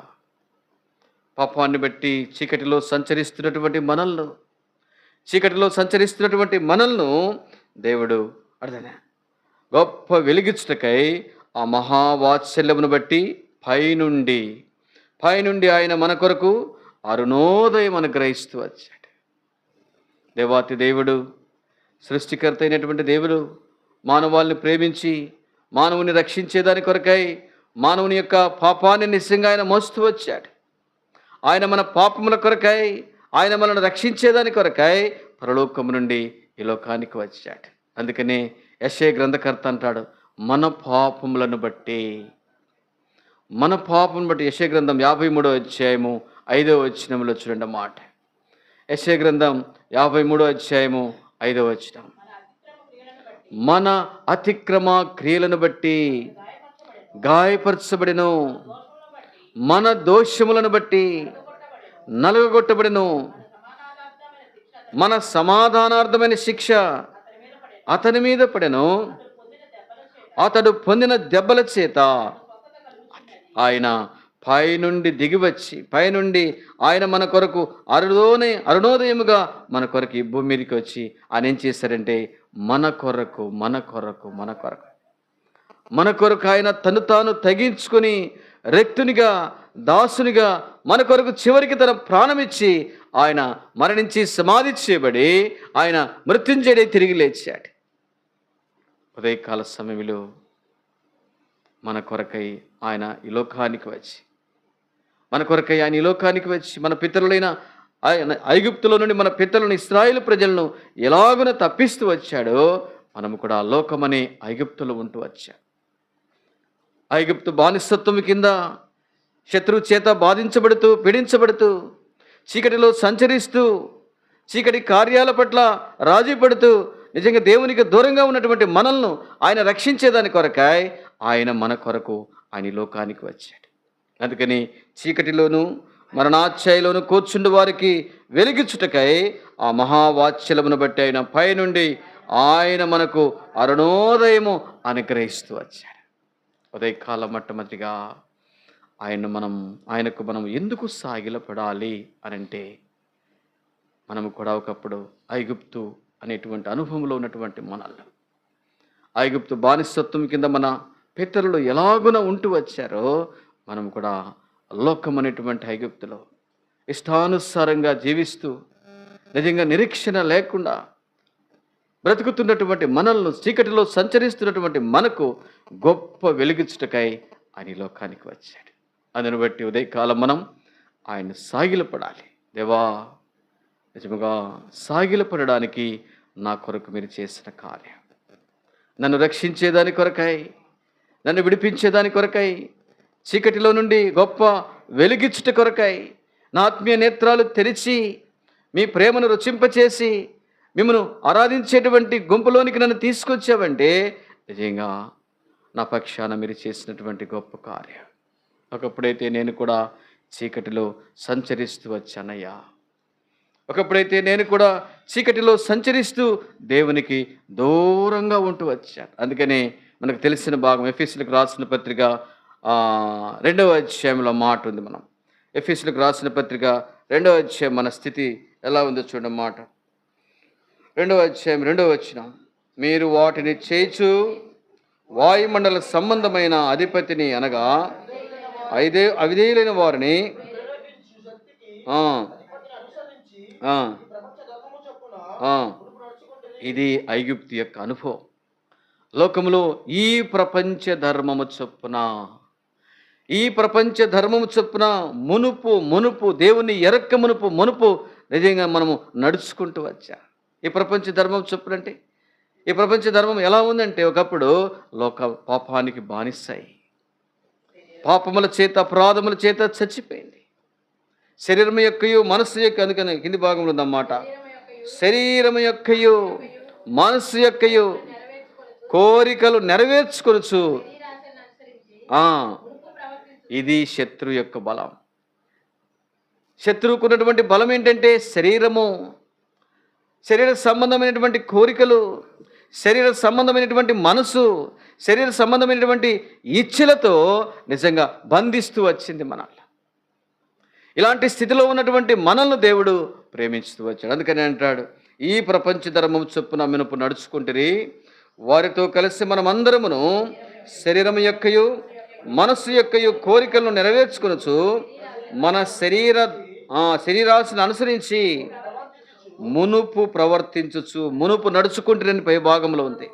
పాపాన్ని బట్టి చీకటిలో సంచరిస్తున్నటువంటి మనల్ను దేవుడు అర్థమే గొప్ప వెలిగించుటకై ఆ మహావాత్సల్యమును బట్టి పైనుండి ఆయన మన కొరకు అరుణోదయం అనుగ్రహిస్తూ వచ్చాడు. దేవాతి దేవుడు, సృష్టికర్త అయినటువంటి దేవుడు మానవాళ్ళని ప్రేమించి మానవుని రక్షించేదాని కొరకై మానవుని యొక్క పాపాన్ని నిశ్చయంగా ఆయన మోస్తూ వచ్చాడు. ఆయన మన పాపముల కొరకై, ఆయన మనల్ని రక్షించేదాని కొరకై పరలోకము నుండి ఈ లోకానికి వచ్చాడు. అందుకనే యెషయా గ్రంథకర్త అంటాడు, మన పాపములను బట్టి యెషయా గ్రంథం 53వ అధ్యాయము 5వ వచనంలో చూడండి మాట. యెషయా గ్రంథం 53వ అధ్యాయము 5వ వచనం. మన అతిక్రమ క్రియలను బట్టి గాయపరచబడెను, మన దోషములను బట్టి నలుగగొట్టబడెను, మన సమాధానార్థమైన శిక్ష అతని మీద పడెను, అతడు పొందిన దెబ్బల చేత ఆయన పైనుండి దిగివచ్చి ఆయన మన కొరకు అరుణోదయముగా మన కొరకు ఈ భూమి మీదకి వచ్చి ఆయన ఏం చేశారంటే మన కొరకు ఆయన తను తాను తగ్గించుకొని రెక్తునిగా దాసునిగా మన కొరకు చివరికి తన ప్రాణమిచ్చి ఆయన మరణించి సమాధి చేయబడి ఆయన మృత్యుంజయుడై తిరిగి లేచాడు. ఉదయకాల సమయంలో మన కొరకై ఆయన ఈ లోకానికి వచ్చి మన పితరులైన ఐగుప్తులో నుండి మన పితరులను ఇశ్రాయేలు ప్రజలను ఎలాగున తప్పిస్తూ వచ్చాడో మనము కూడా లోకమనే ఐగుప్తులో ఉంటూ వచ్చాం. ఐగుప్తు బానిసత్వం కింద శత్రువు చేత బాధించబడుతూ పీడించబడుతూ చీకటిలో సంచరిస్తూ చీకటి కార్యాల పట్ల రాజీ పడుతూ నిజంగా దేవునికి దూరంగా ఉన్నటువంటి మనల్ని ఆయన రక్షించేదాని కొరకై ఆయన మన కొరకు ఆయన లోకానికి వచ్చాడు. అందుకని చీకటిలోను మరణాఛాయలోను కూర్చుండు వారికి వెలిగించుటకై ఆ మహావాత్సల్యమును బట్టి ఆయన పైనుండి ఆయన మనకు అరుణోదయము అనుగ్రహిస్తూ వచ్చాడు. ఉదయకాలం మొట్టమొదటిగా ఆయనకు మనం ఎందుకు సాగిలపడాలి అనంటే, మనము కూడా ఒకప్పుడు ఐగుప్తు అనేటువంటి అనుభవంలో ఉన్నటువంటి మనల్ని ఐగుప్తు బానిసత్వం కింద మన పితరులు ఎలాగున ఉంటూ వచ్చారో మనం కూడా లోకం అనేటువంటి ఐగుప్తులో ఇష్టానుసారంగా జీవిస్తూ నిజంగా నిరీక్షణ లేకుండా బ్రతుకుతున్నటువంటి మనల్ని చీకటిలో సంచరిస్తున్నటువంటి మనకు గొప్ప వెలిగించుటకై ఆయన లోకానికి వచ్చాడు. అందును బట్టి ఉదయకాలం మనం ఆయన సాగిలపడాలి. దేవా, నిజముగా సాగిలపడడానికి నా కొరకు మీరు చేసిన కార్యం, నన్ను రక్షించేదాని కొరకై, నన్ను విడిపించేదాని కొరకై, చీకటిలో నుండి గొప్ప వెలిగించుట కొరకై, నా ఆత్మీయ నేత్రాలు తెరిచి మీ ప్రేమను రుచింపచేసి మిమ్మను ఆరాధించేటువంటి గుంపులోనికి నన్ను తీసుకొచ్చావంటే నిజంగా నా పక్షాన మీరు చేసినటువంటి గొప్ప కార్యం. ఒకప్పుడైతే నేను కూడా చీకటిలో సంచరిస్తూ వచ్చానయ్యా. ఒకప్పుడైతే నేను కూడా చీకటిలో సంచరిస్తూ దేవునికి దూరంగా ఉంటూ వచ్చాను. అందుకనే మనకు తెలిసిన భాగం ఎఫెసీయులకు రాసిన పత్రిక 2వ అధ్యాయంలో మాట ఉంది. మనం ఎఫెసీయులకు రాసిన పత్రిక 2వ అధ్యాయం మన స్థితి ఎలా ఉందో చూడండి. మాట 2వ అధ్యాయం 2వ వచనం, మీరు వాటిని చేచు వాయుమండల సంబంధమైన అధిపతిని అనగా అవిధేయులైన వారిని ఇది ఐగుప్తు యొక్క అనుభవం. లోకములో ఈ ప్రపంచ ధర్మము చొప్పున మునుపు దేవుని ఎరక్క మునుపు నిజంగా మనము నడుచుకుంటూ వచ్చా. ఈ ప్రపంచ ధర్మం చొప్పునంటే ఈ ప్రపంచ ధర్మం ఎలా ఉందంటే, ఒకప్పుడు లోక పాపానికి బానిసాయి, పాపముల చేత అపరాధముల చేత చచ్చిపోయింది. శరీరం యొక్కయు మనస్సు యొక్క, అందుకని కింది భాగంలో ఉందన్నమాట, శరీరం యొక్కయు మనస్సు యొక్కయు కోరికలు నెరవేర్చుకొనుచు ఇది శత్రు యొక్క బలం. శత్రువుకు ఉన్నటువంటి బలం ఏంటంటే శరీర సంబంధమైనటువంటి కోరికలు, శరీర సంబంధమైనటువంటి మనసు, శరీర సంబంధమైనటువంటి ఇచ్ఛలతో నిజంగా బంధిస్తూ వచ్చింది మనల్ని. ఇలాంటి స్థితిలో ఉన్నటువంటి మనల్ని దేవుడు ప్రేమించుతూ వచ్చాడు. అందుకని అంటాడు, ఈ ప్రపంచ ధర్మం చొప్పున మినుపు నడుచుకుంటురి, వారితో కలిసి మనమందరమును శరీరం యొక్కయు మనస్సు యొక్కయు కోరికలను నెరవేర్చుకొనుచు మన శరీరాశను అనుసరించి మునుపు ప్రవర్తించచ్చు. మునుపు నడుచుకుంటురని పై భాగంలో ఉంది.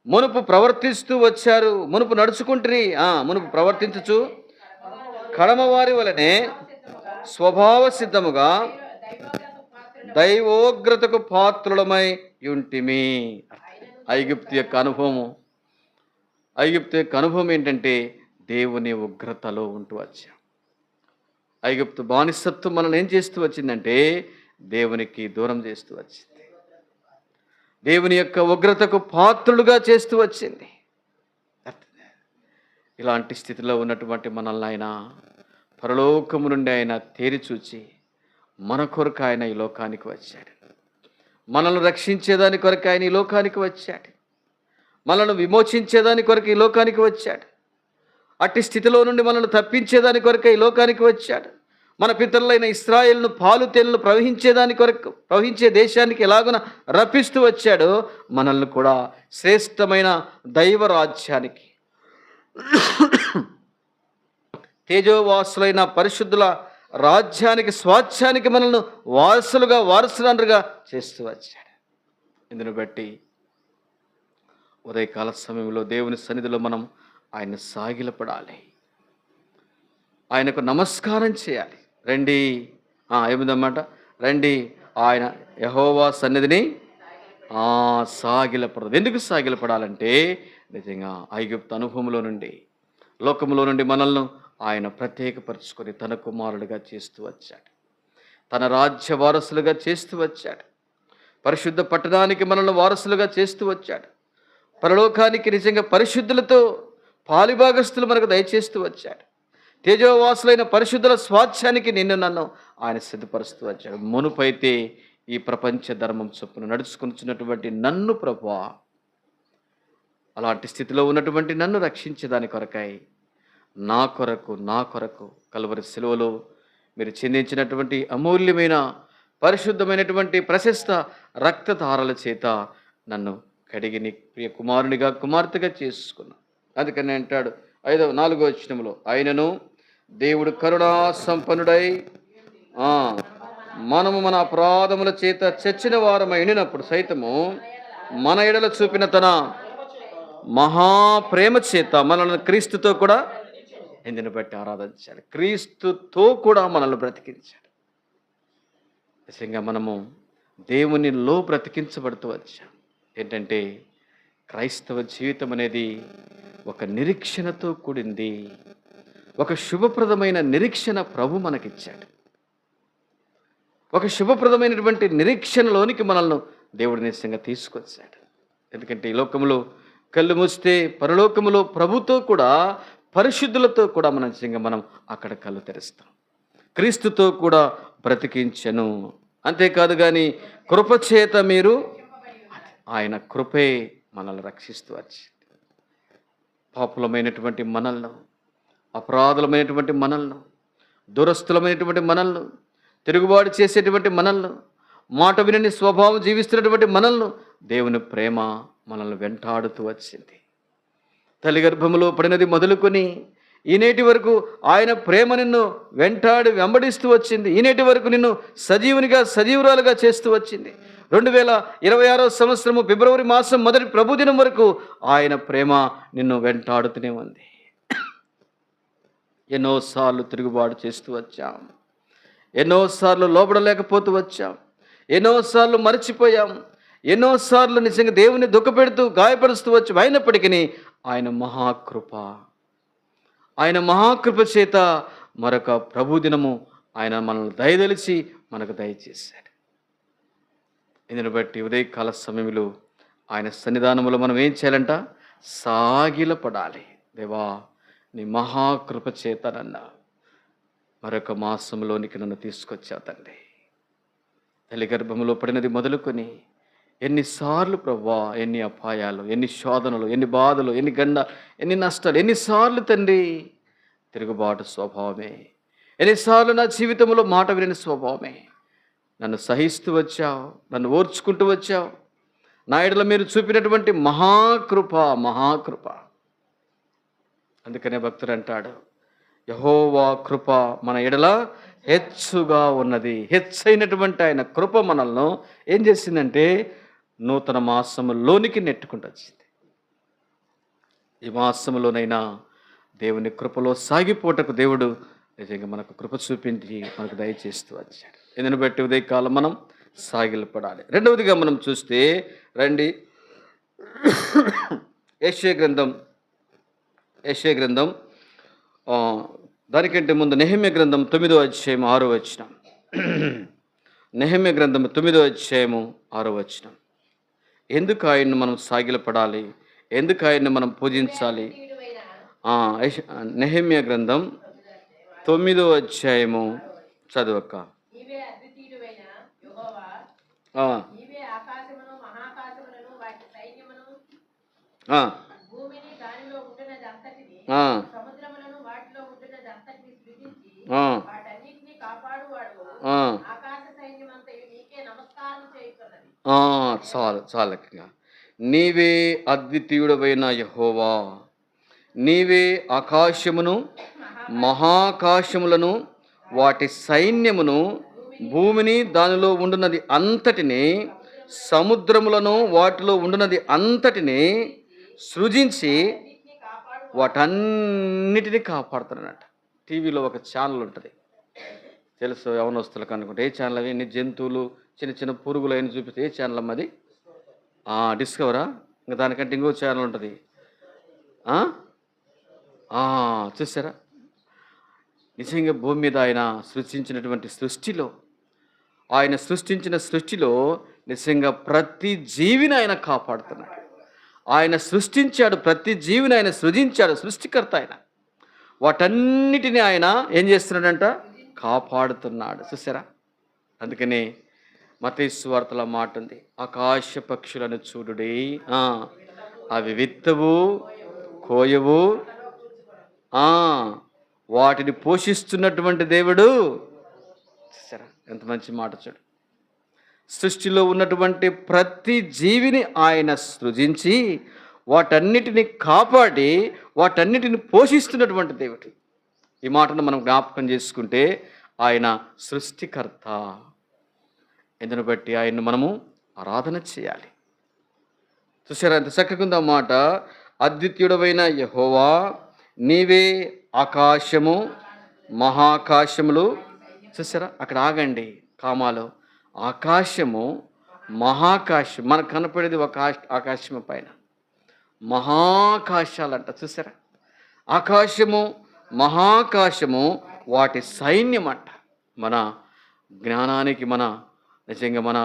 మునుపు ప్రవర్తిస్తూ వచ్చారు, మునుపు నడుచుకుంటురి, మునుపు ప్రవర్తించచ్చు కడమవారి వలనే స్వభావ సిద్ధముగా దైవోగ్రతకు పాత్రులమై ఉంటిమి. ఐగుప్తు యొక్క అనుభవం ఏంటంటే దేవుని ఉగ్రతలో ఉంటూ వచ్చాం. ఐగుప్తు బానిసత్వం మనల్ని ఏం చేస్తూ వచ్చిందంటే దేవునికి దూరం చేస్తూ వచ్చింది. దేవుని యొక్క ఉగ్రతకు పాత్రులుగా చేస్తూ వచ్చింది. ఇలాంటి స్థితిలో ఉన్నటువంటి మనల్ని ఆయన పరలోకము నుండి ఆయన తేరిచూచి మన కొరకు ఆయన ఈ లోకానికి వచ్చాడు. మనల్ని రక్షించేదాని కొరకు ఆయన ఈ లోకానికి వచ్చాడు. మనల్ని విమోచించేదాని కొరకు ఈ లోకానికి వచ్చాడు. అట్టి స్థితిలో నుండి మనల్ని తప్పించేదాని కొరకు ఈ లోకానికి వచ్చాడు. మన పితరులైన ఇశ్రాయేలును పాలు తేనెలు ప్రవహించే దేశానికి ఎలాగున రప్పిస్తూ వచ్చాడో మనల్ని కూడా శ్రేష్టమైన దైవరాజ్యానికి, తేజోవాసులైన పరిశుద్ధుల రాజ్యానికి, స్వాస్థ్యానికి మనల్ని వారసులందరుగా చేస్తూ వచ్చాడు. ఇందును బట్టి ఉదయకాల సమయంలో దేవుని సన్నిధిలో మనం ఆయన సాగిలపడాలి, ఆయనకు నమస్కారం చేయాలి. రండి, ఏముందన్నమాట, రండి ఆయన యెహోవా సన్నిధిని సాగిలపడదు. ఎందుకు సాగిలపడాలంటే నిజంగా ఐగుప్తు అనుభవంలో నుండి, లోకంలో నుండి మనల్ని ఆయన ప్రత్యేకపరుచుకొని తన కుమారుడిగా చేస్తూ వచ్చాడు, తన రాజ్య వారసులుగా చేస్తూ వచ్చాడు, పరిశుద్ధ పట్టణానికి మనల్ని వారసులుగా చేస్తూ వచ్చాడు, పరలోకానికి నిజంగా పరిశుద్ధులతో పాలిభాగస్తులు మనకు దయచేస్తూ వచ్చాడు, తేజోవాసులైన పరిశుద్ధుల స్వాస్థ్యానికి నన్ను ఆయన సిద్ధపరుస్తూ వచ్చాడు. మునుపైతే ఈ ప్రపంచ ధర్మం చొప్పున నడుచుకుంటున్నటువంటి నన్ను ప్రభువా, అలాంటి స్థితిలో ఉన్నటువంటి నన్ను రక్షించేదాని కొరకై నా కొరకు కల్వరి శిలువలో మీరు చెందించినటువంటి అమూల్యమైన పరిశుద్ధమైనటువంటి ప్రశస్త రక్తధారల చేత నన్ను కడిగి నీ ప్రియ కుమారునిగా కుమార్తెగా చేసుకున్నా. అందుకని అంటాడు 4వ వచనంలో, ఆయనను దేవుడు కరుణా సంపన్నుడై మనము మన అపరాధముల చేత చచ్చిన వారమై ఉండినప్పుడు సైతము మన ఎడల చూపిన తన మహాప్రేమ చేత మనల్ని క్రీస్తుతో కూడా ఎందుని బట్టి ఆరాధించాలి. క్రీస్తుతో కూడా మనల్ని బ్రతికించాడు. నిజంగా మనము దేవునిలో బ్రతికించబడుతూ వచ్చాం. ఏంటంటే క్రైస్తవ జీవితం అనేది ఒక నిరీక్షణతో కూడింది. ఒక శుభప్రదమైన నిరీక్షణ ప్రభు మనకిచ్చాడు. ఒక శుభప్రదమైనటువంటి నిరీక్షణలోనికి మనల్ని దేవుడు నిజంగా తీసుకొచ్చాడు. ఎందుకంటే ఈ లోకంలో కళ్ళు మూస్తే పరలోకములో ప్రభుతో కూడా పరిశుద్ధులతో కూడా మనం అక్కడ కళ్ళు తెరుస్తాం. క్రీస్తుతో కూడా బ్రతికించను. అంతేకాదు కానీ కృపచేత మీరు, ఆయన కృపే మనల్ని రక్షిస్తూ వచ్చింది. పాపులమైనటువంటి మనల్ని, అపరాధులమైనటువంటి మనల్ని, దురస్తులమైనటువంటి మనల్ని, తిరుగుబాటు చేసేటువంటి మనల్ని, మాట వినని స్వభావం జీవిస్తున్నటువంటి మనల్ని దేవుని ప్రేమ మనల్ని వెంటాడుతూ వచ్చింది. తల్లి గర్భములో పడినది మొదలుకొని ఈనేటి వరకు ఆయన ప్రేమ నిన్ను వెంబడిస్తూ వచ్చింది. ఈనేటి వరకు నిన్ను సజీవురాలుగా చేస్తూ వచ్చింది. 2026వ సంవత్సరము ఫిబ్రవరి మాసం మొదటి ప్రభుదినం వరకు ఆయన ప్రేమ నిన్ను వెంటాడుతూనే ఉంది. ఎన్నోసార్లు తిరుగుబాటు చేస్తూ వచ్చాం, ఎన్నోసార్లు లోబడలేకపోతూ వచ్చాం, ఎన్నోసార్లు మర్చిపోయాం, ఎన్నోసార్లు నిజంగా దేవుని దుఃఖపెడుతూ గాయపరుస్తూ వచ్చాం. అయినప్పటికీ ఆయన మహాకృప చేత మరొక ప్రభుదినము ఆయన మనల్ని దయదలిచి మనకు దయచేశాడు. ఇందును బట్టి ఉదయకాల సమయంలో ఆయన సన్నిధానంలో మనం ఏం చేయాలంట? సాగిలపడాలి. దేవా, నీ మహాకృప చేతనన్నా మరొక మాసంలోనికి నన్ను తీసుకొచ్చావు తండ్రి. తల్లి గర్భంలో పడినది మొదలుకొని ఎన్నిసార్లు ప్రభువా, ఎన్ని అపాయాలు, ఎన్ని శోధనలు, ఎన్ని బాధలు, ఎన్ని నష్టాలు, ఎన్నిసార్లు తండ్రి తిరుగుబాటు స్వభావమే, ఎన్నిసార్లు నా జీవితంలో మాట విని స్వభావమే. నన్ను సహిస్తూ వచ్చావు, నన్ను ఓర్చుకుంటూ వచ్చావు. నా ఎడల మీరు చూపినటువంటి మహాకృప. అందుకనే భక్తుడు అంటాడు, యెహోవా కృప మన ఎడల హెచ్చుగా ఉన్నది. హెచ్చైనటువంటి ఆయన కృప మనల్ని ఏం చేసిందంటే నూతన మాసములోనికి నెట్టుకుంటూ వచ్చింది. ఈ మాసములోనైనా దేవుని కృపలో సాగిపోటకు దేవుడు నిజంగా మనకు కృప చూపించి మనకు దయచేస్తూ వచ్చాడు. ఎందుని బట్టి ఉదయకాలం మనం సాగిలపడాలి. రెండవదిగా మనం చూస్తే రండి, యెషయా గ్రంథం దానికంటే ముందు నెహెమ్యా గ్రంథం 9వ అధ్యాయం 6వ వచనం. నెహెమ్యా గ్రంథం 9వ అధ్యాయం 6వ వచనం. ఎందుకు ఆయన్ని మనం సాగిలపడాలి? ఎందుకు ఆయన్ని మనం పూజించాలి? నెహెమ్యా గ్రంథం 9వ అధ్యాయము చదువక్క. చాలకంగా నీవే అద్వితీయుడవైన యెహోవా, నీవే ఆకాశమును మహాకాశములను వాటి సైన్యమును భూమిని దానిలో ఉండున్నది అంతటిని సముద్రములను వాటిలో ఉండున్నది అంతటిని సృజించి వాటన్నిటిని కాపాడుతానన్నట. టీవీలో ఒక ఛానల్ ఉంటుంది, తెలుసు యవనస్తులకు అనుకుంటే. ఏ ఛానల్ అవి? ఎన్ని జంతువులు, చిన్న చిన్న పురుగులు అయినా చూపిస్తే ఏ ఛానల్ అమ్మది? డిస్కవరా? ఇంకా దానికంటే ఇంకో ఛానల్ ఉంటుంది, చూసారా? నిజంగా భూమి మీద ఆయన సృష్టించినటువంటి సృష్టిలో నిజంగా ప్రతి జీవిని ఆయన కాపాడుతున్నాడు. ఆయన సృష్టించాడు, ప్రతి జీవిని ఆయన సృజించాడు, సృష్టికర్త ఆయన. వాటన్నిటిని ఆయన ఏం చేస్తున్నాడంట? కాపాడుతున్నాడు. చూసారా? అందుకనే మత్తయి సువార్తలో మాట ఉంది, ఆకాశ పక్షులను చూడుడి, అవి విత్తవు, కోయవు, వాటిని పోషిస్తున్నటువంటి దేవుడు. చూసారా ఎంత మంచి మాట! చూడు, సృష్టిలో ఉన్నటువంటి ప్రతి జీవిని ఆయన సృజించి వాటన్నిటిని కాపాడి వాటన్నిటిని పోషిస్తున్నటువంటి దేవుడు. ఈ మాటను మనం జ్ఞాపకం చేసుకుంటే ఆయన సృష్టికర్త. ఎందును బట్టి ఆయన్ను మనము ఆరాధన చేయాలి. చూసారా ఎంత చక్కగా ఉందో మాట? అద్వితీయుడవైన యెహోవా, నీవే ఆకాశము మహాకాశములు. చూసారా? అక్కడ ఆగండి, కామాలో. ఆకాశము మహాకాశం, మనకు కనపడేది ఒక ఆకాశము పైన మహాకాశాలంట. చూసారా? ఆకాశము మహాకాశము వాటి సైన్యం అంట. మన జ్ఞానానికి, నిజంగా మన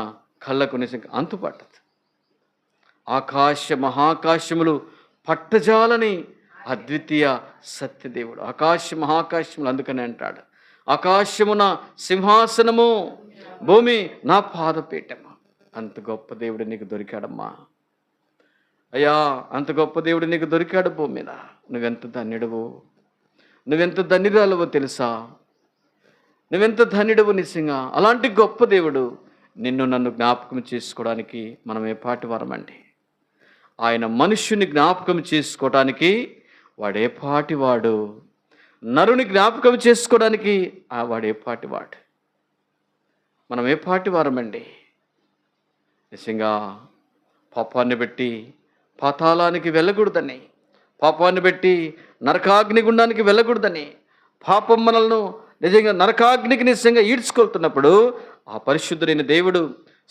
కళ్ళకు నిజంగా అంతుపట్టదు. ఆకాశ మహాకాశములు పట్టజాలని అద్వితీయ సత్యదేవుడు. ఆకాశ మహాకాశములు. అందుకని అంటాడు, ఆకాశమున సింహాసనము, భూమి నా పాదపీఠము. అంత గొప్ప దేవుడు నీకు దొరికాడమ్మా అయ్యా, అంత గొప్ప దేవుడు నీకు దొరికాడు భూమి మీద. నువ్వెంత ధన్యుడువు, నువ్వెంత ధన్యురాలువో తెలుసా? నువ్వెంత ధన్యుడువు నిజంగా. అలాంటి గొప్ప దేవుడు నిన్ను నన్ను జ్ఞాపకం చేసుకోవడానికి మనం ఏ పాటి వారమండి? ఆయన మనుష్యుని జ్ఞాపకం చేసుకోవడానికి వాడే పాటివాడు. నరుని జ్ఞాపకం చేసుకోవడానికి వాడే పాటివాడు. మనం ఏ పాటి వారమండి? నిజంగా పాపాన్ని బట్టి పాతాళానికి వెళ్ళకూడదని, పాపాన్ని బట్టి నరకాగ్ని గుండానికి వెళ్ళకూడదని, పాపం మనల్ని నిజంగా నరకాగ్నికి నిజంగా ఈడ్చుకొలుతున్నప్పుడు ఆ పరిశుద్ధుడైన దేవుడు,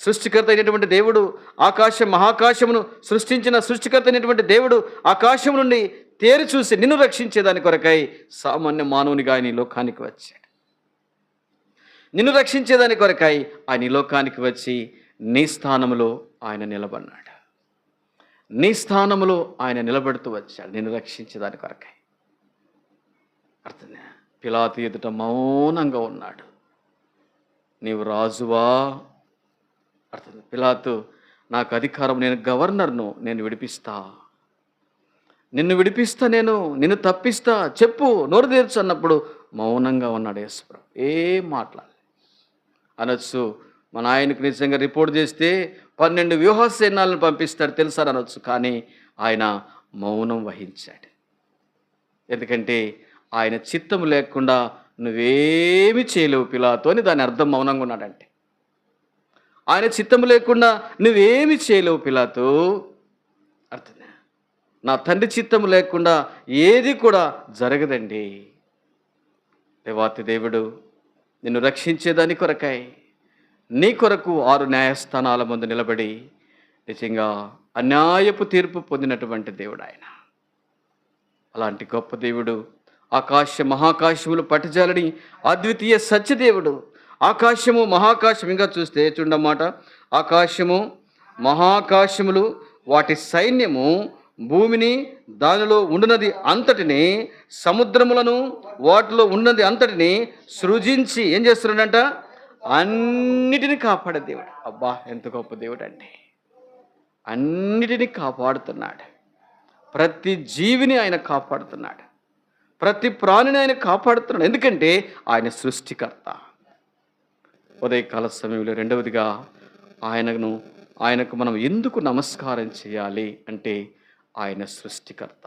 సృష్టికర్త అయినటువంటి దేవుడు, ఆకాశ మహాకాశమును సృష్టించిన సృష్టికర్త అయినటువంటి దేవుడు ఆకాశం నుండి తేరి చూసి నిన్ను రక్షించేదాని కొరకై సామాన్య మానవునిగా ఆయన ఈ లోకానికి వచ్చాడు. నిన్ను రక్షించేదాని కొరకై ఆయన ఈ లోకానికి వచ్చి నీ స్థానంలో ఆయన నిలబడినాడు. నీ స్థానములో ఆయన నిలబెడుతూ వచ్చాడు నిన్ను రక్షించేదాని కొరకై. అర్థమే. పిలాతు ఎదుట మౌనంగా ఉన్నాడు. నీవు రాజువా? అర్థం. పిలాతు, నాకు అధికారం, నేను గవర్నర్ను, నేను విడిపిస్తా, నిన్ను విడిపిస్తా, నిన్ను తప్పిస్తా, చెప్పు, నోరు తెరచు అన్నప్పుడు మౌనంగా ఉన్నాడు యేసుప్రభు. ఏం మాట్లాడాలి అనొచ్చు. మన ఆయనకు నిజంగా రిపోర్ట్ చేస్తే 12 వ్యూహ సైన్యాలను పంపిస్తాడు తెలుసా అనొచ్చు. కానీ ఆయన మౌనం వహించాడు. ఎందుకంటే ఆయన చిత్తం లేకుండా నువ్వేమి చేయలేవు పిలాతు అని దాని అర్థం. మౌనంగా ఉన్నాడంటే ఆయన చిత్తం లేకుండా నువ్వేమి చేయలేవు పిలాతు. అర్థమే. నా తండ్రి చిత్తం లేకుండా ఏది కూడా జరగదండి. దేవాతి దేవుడు నిన్ను రక్షించేదాని కొరకై నీ కొరకు 6 న్యాయస్థానాల ముందు నిలబడి నిజంగా అన్యాయపు తీర్పు పొందినటువంటి దేవుడు ఆయన. అలాంటి గొప్ప దేవుడు, మహాకాశములు పట్టుజాలని అద్వితీయ సత్యదేవుడు. ఆకాశము మహాకాశం, ఇంకా చూస్తే చూడమాట, ఆకాశము మహాకాశములు వాటి సైన్యము భూమిని దానిలో ఉండునది అంతటిని, సముద్రములను వాటిలో ఉన్నది అంతటిని సృజించి ఏం చేస్తున్నాడంట? అన్నిటిని కాపాడే దేవుడు. అబ్బా, ఎంత గొప్ప దేవుడు అండి. అన్నిటినీ కాపాడుతున్నాడు. ప్రతి జీవిని ఆయన కాపాడుతున్నాడు. ప్రతి ప్రాణిని ఆయన కాపాడుతున్నాడు. ఎందుకంటే ఆయన సృష్టికర్త. ఉదయకాల సమయంలో రెండవదిగా ఆయనకు మనం ఎందుకు నమస్కారం చేయాలి అంటే ఆయన సృష్టికర్త.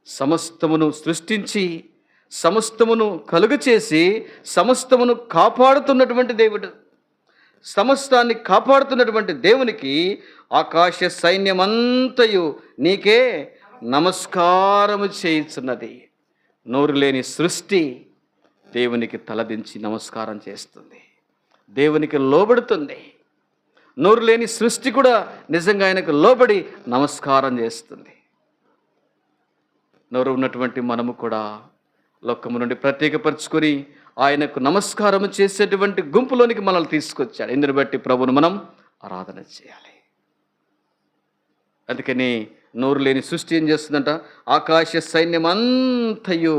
సమస్తమును సృష్టించి సమస్తమును కలుగచేసి సమస్తమును కాపాడుతున్నటువంటి దేవుడు. సమస్తాన్ని కాపాడుతున్నటువంటి దేవునికి ఆకాశ సైన్యమంతయు నీకే నమస్కారము చేయుచున్నది. నోరు లేని సృష్టి దేవునికి తలదించి నమస్కారం చేస్తుంది, దేవునికి లోబడుతుంది. నోరు లేని సృష్టి కూడా నిజంగా ఆయనకు లోబడి నమస్కారం చేస్తుంది. నోరు ఉన్నటువంటి మనము కూడా లోకము నుండి ప్రత్యేకపరుచుకొని ఆయనకు నమస్కారం చేసేటువంటి గుంపులోనికి మనల్ని తీసుకొచ్చాడు. ఇందుని బట్టి ప్రభువును మనం ఆరాధన చేయాలి. అందుకని నోరు లేని సృష్టి ఏం చేస్తుందంట? ఆకాశ సైన్యమంతయు,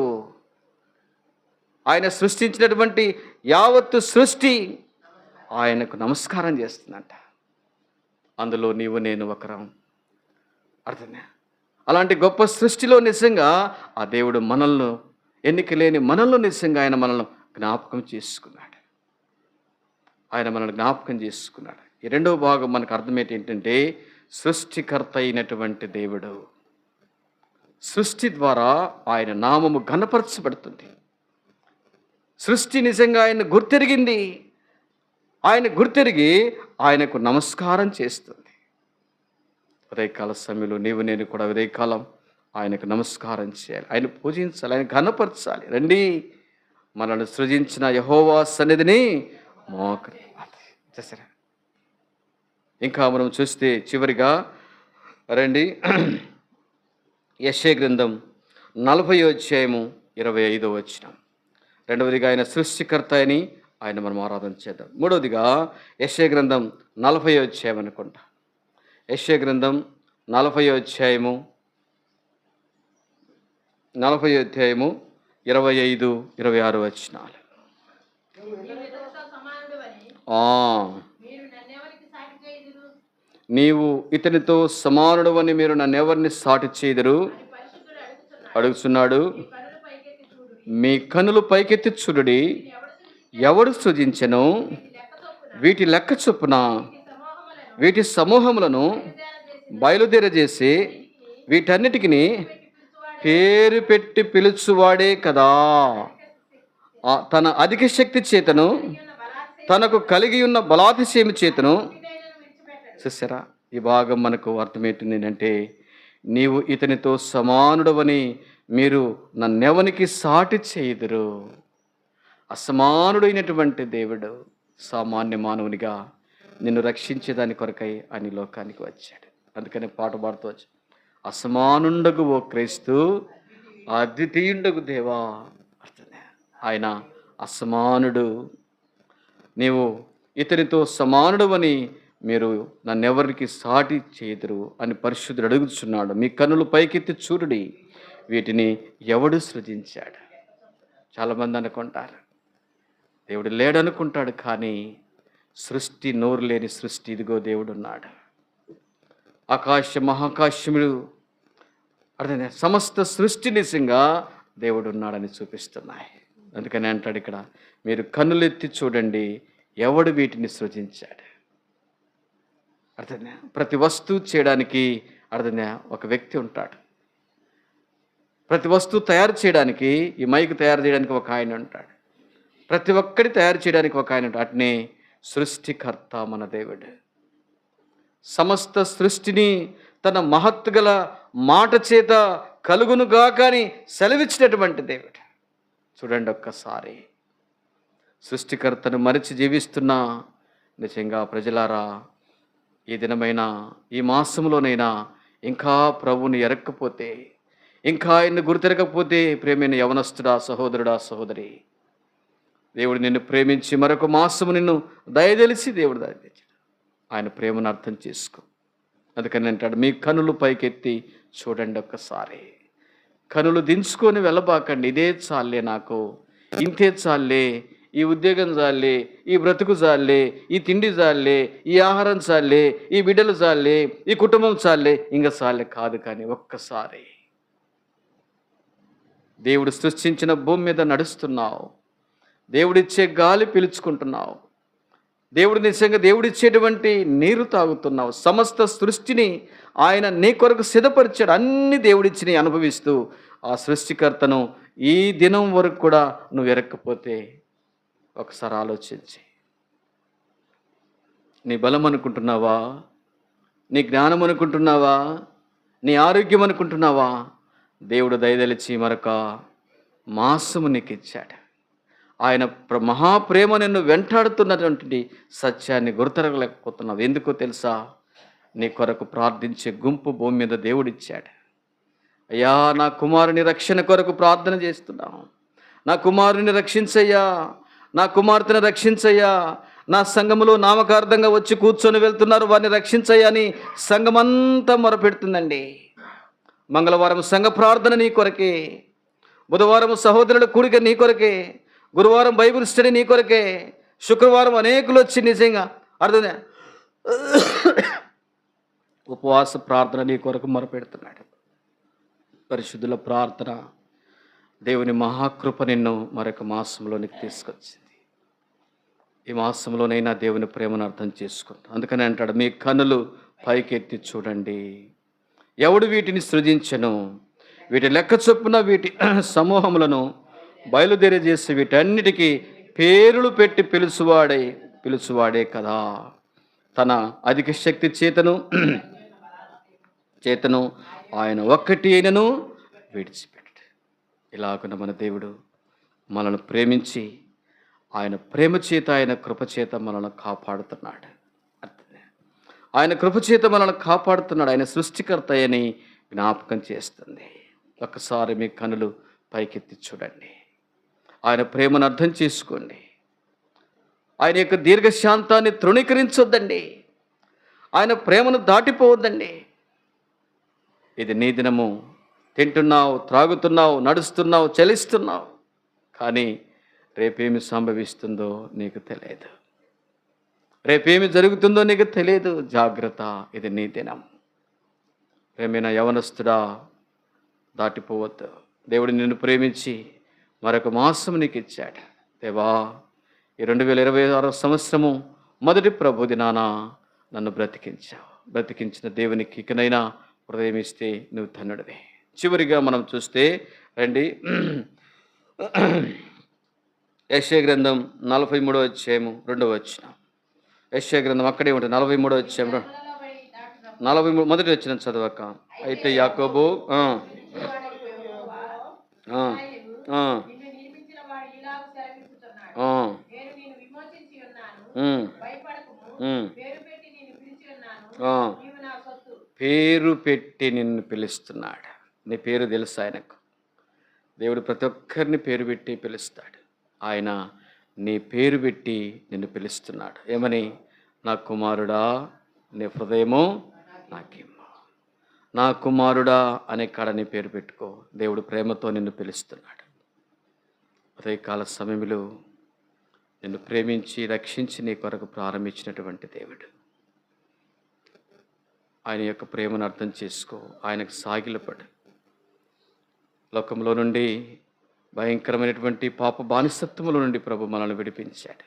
ఆయన సృష్టించినటువంటి యావత్తు సృష్టి ఆయనకు నమస్కారం చేస్తుందంట. అందులో నీవు నేను ఒకరం. అర్థమే. అలాంటి గొప్ప సృష్టిలో నిజంగా ఆ దేవుడు మనల్ని, ఎన్నిక లేని మనల్ని నిజంగా ఆయన మనల్ని జ్ఞాపకం చేసుకున్నాడు. ఆయన మనల్ని జ్ఞాపకం చేసుకున్నాడు. ఈ రెండవ భాగం మనకు అర్థం ఏంటంటే, సృష్టికర్త అయినటువంటి దేవుడు, సృష్టి ద్వారా ఆయన నామము ఘనపరచబడుతుంది. సృష్టి నిజంగా ఆయన గుర్తెరిగింది. ఆయన గుర్తెరిగి ఆయనకు నమస్కారం చేస్తుంది. ఉదయకాల సమయంలో నీవు నేను కూడా ఉదయకాలం ఆయనకు నమస్కారం చేయాలి, ఆయన పూజించాలి, ఆయన ఘనపరచాలి. రండి, మనల్ని సృజించిన యెహోవా సన్నిధిని చేశారా. ఇంకా మనం చూస్తే చివరిగా రండి, యెషయా గ్రంథం 40:25. రెండవదిగా ఆయన సృష్టికర్త అని ఆయన మనం ఆరాధన చేద్దాం. మూడవదిగా యెషయా గ్రంథం 40 అనుకుంటా. యెషయా గ్రంథం 40 25-26. నీవు ఇతనితో సమానుడవని మీరు నన్నెవరిని సాటి చేయుదురు అడుగుతున్నాడు. మీ కనులు పైకెత్తి చూడుడి, ఎవడు సృజించెను వీటి లెక్క చొప్పున వీటి సమూహములను బయలుదేరజేసి వీటన్నిటికి పేరు పెట్టి పిలుచువాడే కదా. తన అధిక శక్తి చేతను, తనకు కలిగి ఉన్న బలాతిశయము చేతను. చూసారా, ఈ భాగం మనకు అర్థమేంటంటే, నీవు ఇతనితో సమానుడవని మీరు నన్నెవనికి సాటి చేయుదురు. అసమానుడైనటువంటి దేవుడు సామాన్య మానవునిగా నిన్ను రక్షించేదాని కొరకై ఆయన లోకానికి వచ్చాడు. అందుకని పాట పాడుతూ వచ్చి, అసమానుండగు ఓ క్రీస్తు, అద్వితీయుండగు దేవా. అర్థమే, ఆయన అసమానుడు. నీవు ఇతనితో సమానుడవని మీరు నన్నెవరికి సాటి చేదురు అని పరిశుద్ధుడు అడుగుతున్నాడు. మీ కన్నులు పైకెత్తి చూడుడి, వీటిని ఎవడు సృజించాడు? చాలామంది అనుకుంటారు దేవుడు లేడనుకుంటాడు, కానీ సృష్టి, నోరు లేని సృష్టి, ఇదిగో దేవుడు ఉన్నాడు. ఆకాశ మహాకాశములు అర్థం సమస్త సృష్టి నిజంగా దేవుడు ఉన్నాడని చూపిస్తున్నాయి. అందుకని అంటాడు ఇక్కడ, మీరు కన్నులెత్తి చూడండి, ఎవడు వీటిని సృజించాడు. అర్థంగా ప్రతి వస్తువు చేయడానికి అర్థంగా ఒక వ్యక్తి ఉంటాడు. ప్రతి వస్తువు తయారు చేయడానికి, ఈ మైక్ తయారు చేయడానికి ఒక ఆయన ఉంటాడు. ప్రతి ఒక్కటి తయారు చేయడానికి ఒక ఆయన ఉంటాడు. అట్నే సృష్టికర్త మన దేవుడు సమస్త సృష్టిని తన మహత్తు గల మాట చేత కలుగునుగా కానీ సెలవిచ్చినటువంటి దేవుడు. చూడండి ఒక్కసారి, సృష్టికర్తను మరిచి జీవిస్తున్న నిజంగా ప్రజలారా, ఈ దినమైనా ఈ మాసంలోనైనా ఇంకా ప్రభువుని ఎరక్కపోతే, ఇంకా ఆయన్ని గుర్తెరగకపోతే, ప్రేమైన యవనస్తుడా, సహోదరుడా, సహోదరి, దేవుడు నిన్ను ప్రేమించి మరొక మాసము నిన్ను దయదలిసి దేవుడు దయచేశాడు. ఆయన ప్రేమను అర్థం చేసుకో. అందుకని అంటాడు, మీ కనులు పైకెత్తి చూడండి ఒక్కసారి. కనులు దించుకొని వెళ్ళబాకండి. ఇదే చాలే, నాకు ఇంతే చాలే, ఈ ఉద్యోగం చాలే, ఈ బ్రతుకు చాలే, ఈ తిండి చాలే, ఈ ఆహారం చాలే, ఈ బిడ్డలు చాలే, ఈ కుటుంబం చాలే, ఇంకా చాలే కాదు. కానీ ఒక్కసారి దేవుడు సృష్టించిన భూమి మీద నడుస్తున్నావు, దేవుడిచ్చే గాలి పీల్చుకుంటున్నావు, దేవుడు నిజంగా దేవుడిచ్చేటువంటి నీరు తాగుతున్నావు. సమస్త సృష్టిని ఆయన నీ కొరకు సిద్ధపరిచాడు. అన్ని దేవుడిచ్చి అనుభవిస్తూ ఆ సృష్టికర్తను ఈ దినం వరకు కూడా నువ్వు ఎరక్కపోతే ఒకసారి ఆలోచించి, నీ బలం అనుకుంటున్నావా, నీ జ్ఞానం అనుకుంటున్నావా, నీ ఆరోగ్యం అనుకుంటున్నావా? దేవుడు దయదలిచి మరొక మాసము నీకు ఇచ్చాడు. ఆయన మహాప్రేమ నిన్ను వెంటాడుతున్నటువంటి సత్యాన్ని గుర్తరగలేకపోతున్నావు. ఎందుకో తెలుసా? నీ కొరకు ప్రార్థించే గుంపు భూమి మీద దేవుడిచ్చాడు. అయ్యా, నా కుమారుని రక్షణ కొరకు ప్రార్థన చేస్తున్నాను. నా కుమారుని రక్షించయ్యా, నా కుమార్తెను రక్షించయ్యా, నా సంఘములో నామకార్థంగా వచ్చి కూర్చొని వెళ్తున్నారు, వారిని రక్షించయ్యా అని సంఘమంతా మొరపెడుతుందండి. మంగళవారం సంఘ ప్రార్థన నీ కొరకే, బుధవారం సహోదరుల కూడిక నీ కొరకే, గురువారం బైబిల్ స్టడీ నీ కొరకే, శుక్రవారం అనేకులు వచ్చి నిజంగా అర్థమే ఉపవాస ప్రార్థన నీ కొరకు మొరపెడుతున్నాడు. పరిశుద్ధుల ప్రార్థన, దేవుని మహాకృప నిన్ను మరొక మాసంలోనికి తీసుకొచ్చింది. ఈ మాసంలోనైనా దేవుని ప్రేమను అర్థం చేసుకుంటా. అందుకని అంటాడు, మీ కన్నులు పైకెత్తి చూడండి, ఎవడు వీటిని సృజించెను, వీటి లెక్క చొప్పున వీటి సమూహములను బయలుదేరజేసి వీటన్నిటికీ పేర్లు పెట్టి పిలుచువాడే కదా. తన అధిక శక్తి చేతను ఆయన ఒక్కటి అయినను విడిచిపెట్టాడు. ఇలాగున మన దేవుడు మనల్ని ప్రేమించి ఆయన ప్రేమ చేత, ఆయన కృపచేత మనల్ని కాపాడుతున్నాడు. ఆయన కృపచేత మనల్ని కాపాడుతున్నాడు. ఆయన సృష్టికర్త అని జ్ఞాపకం చేస్తుంది. ఒక్కసారి మీ కనులు పైకెత్తి చూడండి, ఆయన ప్రేమను అర్థం చేసుకోండి. ఆయన యొక్క దీర్ఘశాంతాన్ని తృణీకరించొద్దండి. ఆయన ప్రేమను దాటిపోవద్దండి. ఇది నీ దినము. తింటున్నావు, త్రాగుతున్నావు, నడుస్తున్నావు, చలిస్తున్నావు, కానీ రేపేమి సంభవిస్తుందో నీకు తెలియదు. రేపేమి జరుగుతుందో నీకు తెలియదు. జాగ్రత్త, ఇది నీ దినం. ప్రేమైన యవనస్తుడా, దాటిపోవద్దు. దేవుడు నిన్ను ప్రేమించి మరొక మాసం నీకు ఇచ్చాడు. దేవా, ఈ 2026 సంవత్సరము మొదటి ప్రభు దినాన నన్ను బ్రతికించిన దేవునికి ఇకనైనా హృదయం ఇస్తే నువ్వు ధన్యుడివే. చివరిగా మనం చూస్తే రండి, యెషయా గ్రంథం 43వ అధ్యాయము 2వ వచనం. యెషయా గ్రంథం అక్కడే ఉంటుంది, 43వ అధ్యాయం 43 మొదటి వచనం చదవక. అయితే యాకోబు పేరు పెట్టి నిన్ను పిలుస్తున్నాడు. నీ పేరు తెలుసు ఆయనకు. దేవుడు ప్రతి ఒక్కరిని పేరు పెట్టి పిలుస్తాడు. ఆయన నీ పేరు పెట్టి నిన్ను పిలుస్తున్నాడు. ఏమని? నా కుమారుడా నీ హృదయము నాకిమ్ము. నా కుమారుడా అనే కాడ నీ పేరు పెట్టుకో. దేవుడు ప్రేమతో నిన్ను పిలుస్తున్నాడు. ఉదయకాల సమయంలో నిన్ను ప్రేమించి రక్షించి నీ కొరకు ప్రారంభించినటువంటి దేవుడు. ఆయన యొక్క ప్రేమను అర్థం చేసుకో. ఆయనకు సాగిలపడు. లోకంలో నుండి భయంకరమైనటువంటి పాప బానిసత్వముల నుండి ప్రభు మనల్ని విడిపించాడు.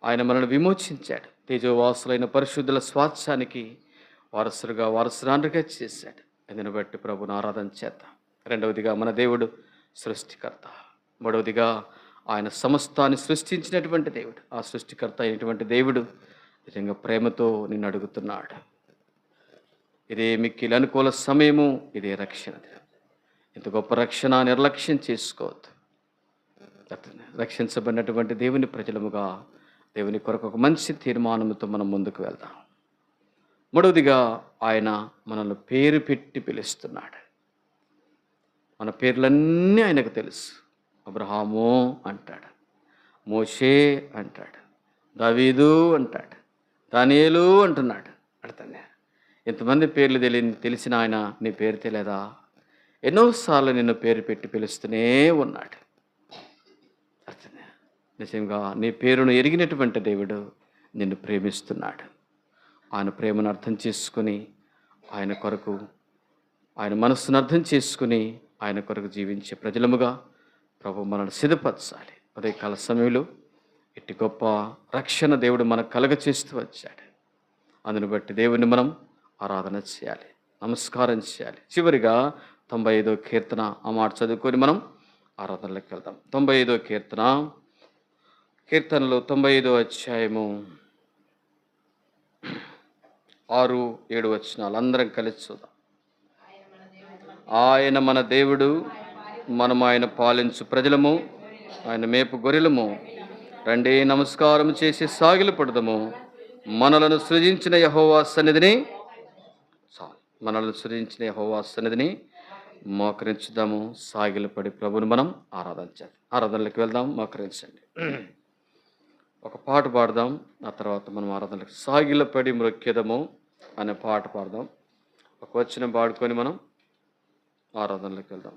ఆయన మనల్ని విమోచించాడు. తేజోవాసులైన పరిశుద్ధుల స్వాస్థ్యానికి వారసురాండ్రుగా చేశాడు. అందుని బట్టి ప్రభుని ఆరాధన చేద్దాం. రెండవదిగా మన దేవుడు సృష్టికర్త. మూడవదిగా ఆయన సమస్తాన్ని సృష్టించినటువంటి దేవుడు. ఆ సృష్టికర్త అయినటువంటి దేవుడు నిజంగా ప్రేమతో నిన్ను అడుగుతున్నాడు. ఇదే మిక్కిలి అనుకూల సమయము, ఇదే రక్షణ దినం. ఇంత గొప్ప రక్షణ నిర్లక్ష్యం చేసుకోవద్దు. రక్షించబడినటువంటి దేవుని ప్రజలముగా దేవుని కొరకు ఒక మంచి తీర్మానంతో మనం ముందుకు వెళ్దాం. మూడవదిగా ఆయన మనల్ని పేరు పెట్టి పిలుస్తున్నాడు. మన పేర్లన్నీ ఆయనకు తెలుసు. అబ్రహాము అంటాడు, మోషే అంటాడు, దావీదు అంటాడు, దానియేలు అంటున్నాడు. అర్థంగా ఇంతమంది పేర్లు తెలిసిన ఆయన నీ పేరు తెలియదా? ఎన్నోసార్లు నిన్ను పేరు పెట్టి పిలుస్తూనే ఉన్నాడు. అర్థంగా నిజంగా నీ పేరును ఎరిగినటువంటి దేవుడు నిన్ను ప్రేమిస్తున్నాడు. ఆయన ప్రేమను అర్థం చేసుకుని ఆయన కొరకు, ఆయన మనస్సును అర్థం చేసుకుని ఆయన కొరకు జీవించే ప్రజలముగా ప్రభు మనల్ని సిద్ధపరచాలి. ఉదయకాల సమయంలో ఇట్టి గొప్ప రక్షణ దేవుడు మనకు కలగ చేస్తూ వచ్చాడు. అందును బట్టి దేవుని మనం ఆరాధన చేయాలి, నమస్కారం చేయాలి. చివరిగా 95వ కీర్తన ఆ మాట చదువుకొని మనం ఆరాధనలోకి వెళ్దాం. 95వ కీర్తనలో 95వ అధ్యాయము 6-7 వచనాలు అందరం కలిసి చూద్దాం. ఆయన మన దేవుడు, మనం ఆయన పాలించు ప్రజలము, ఆయన మేపు గొర్రెలము. రండి నమస్కారం చేసి సాగిలపడదము. మనలను సృజించిన యెహోవా సన్నిధిని మోకరించుదాము. సాగిలపడి ప్రభుని మనం ఆరాధించాలి. ఆరాధనలకు వెళ్దాం. మోకరించండి. ఒక పాట పాడదాం. ఆ తర్వాత మనం ఆరాధనలకు సాగిలపడి మ్రొక్కెదము అనే పాట పాడదాం. ఒక వచనం పాడుకొని మనం ఆరాధనలకు వెళ్దాం.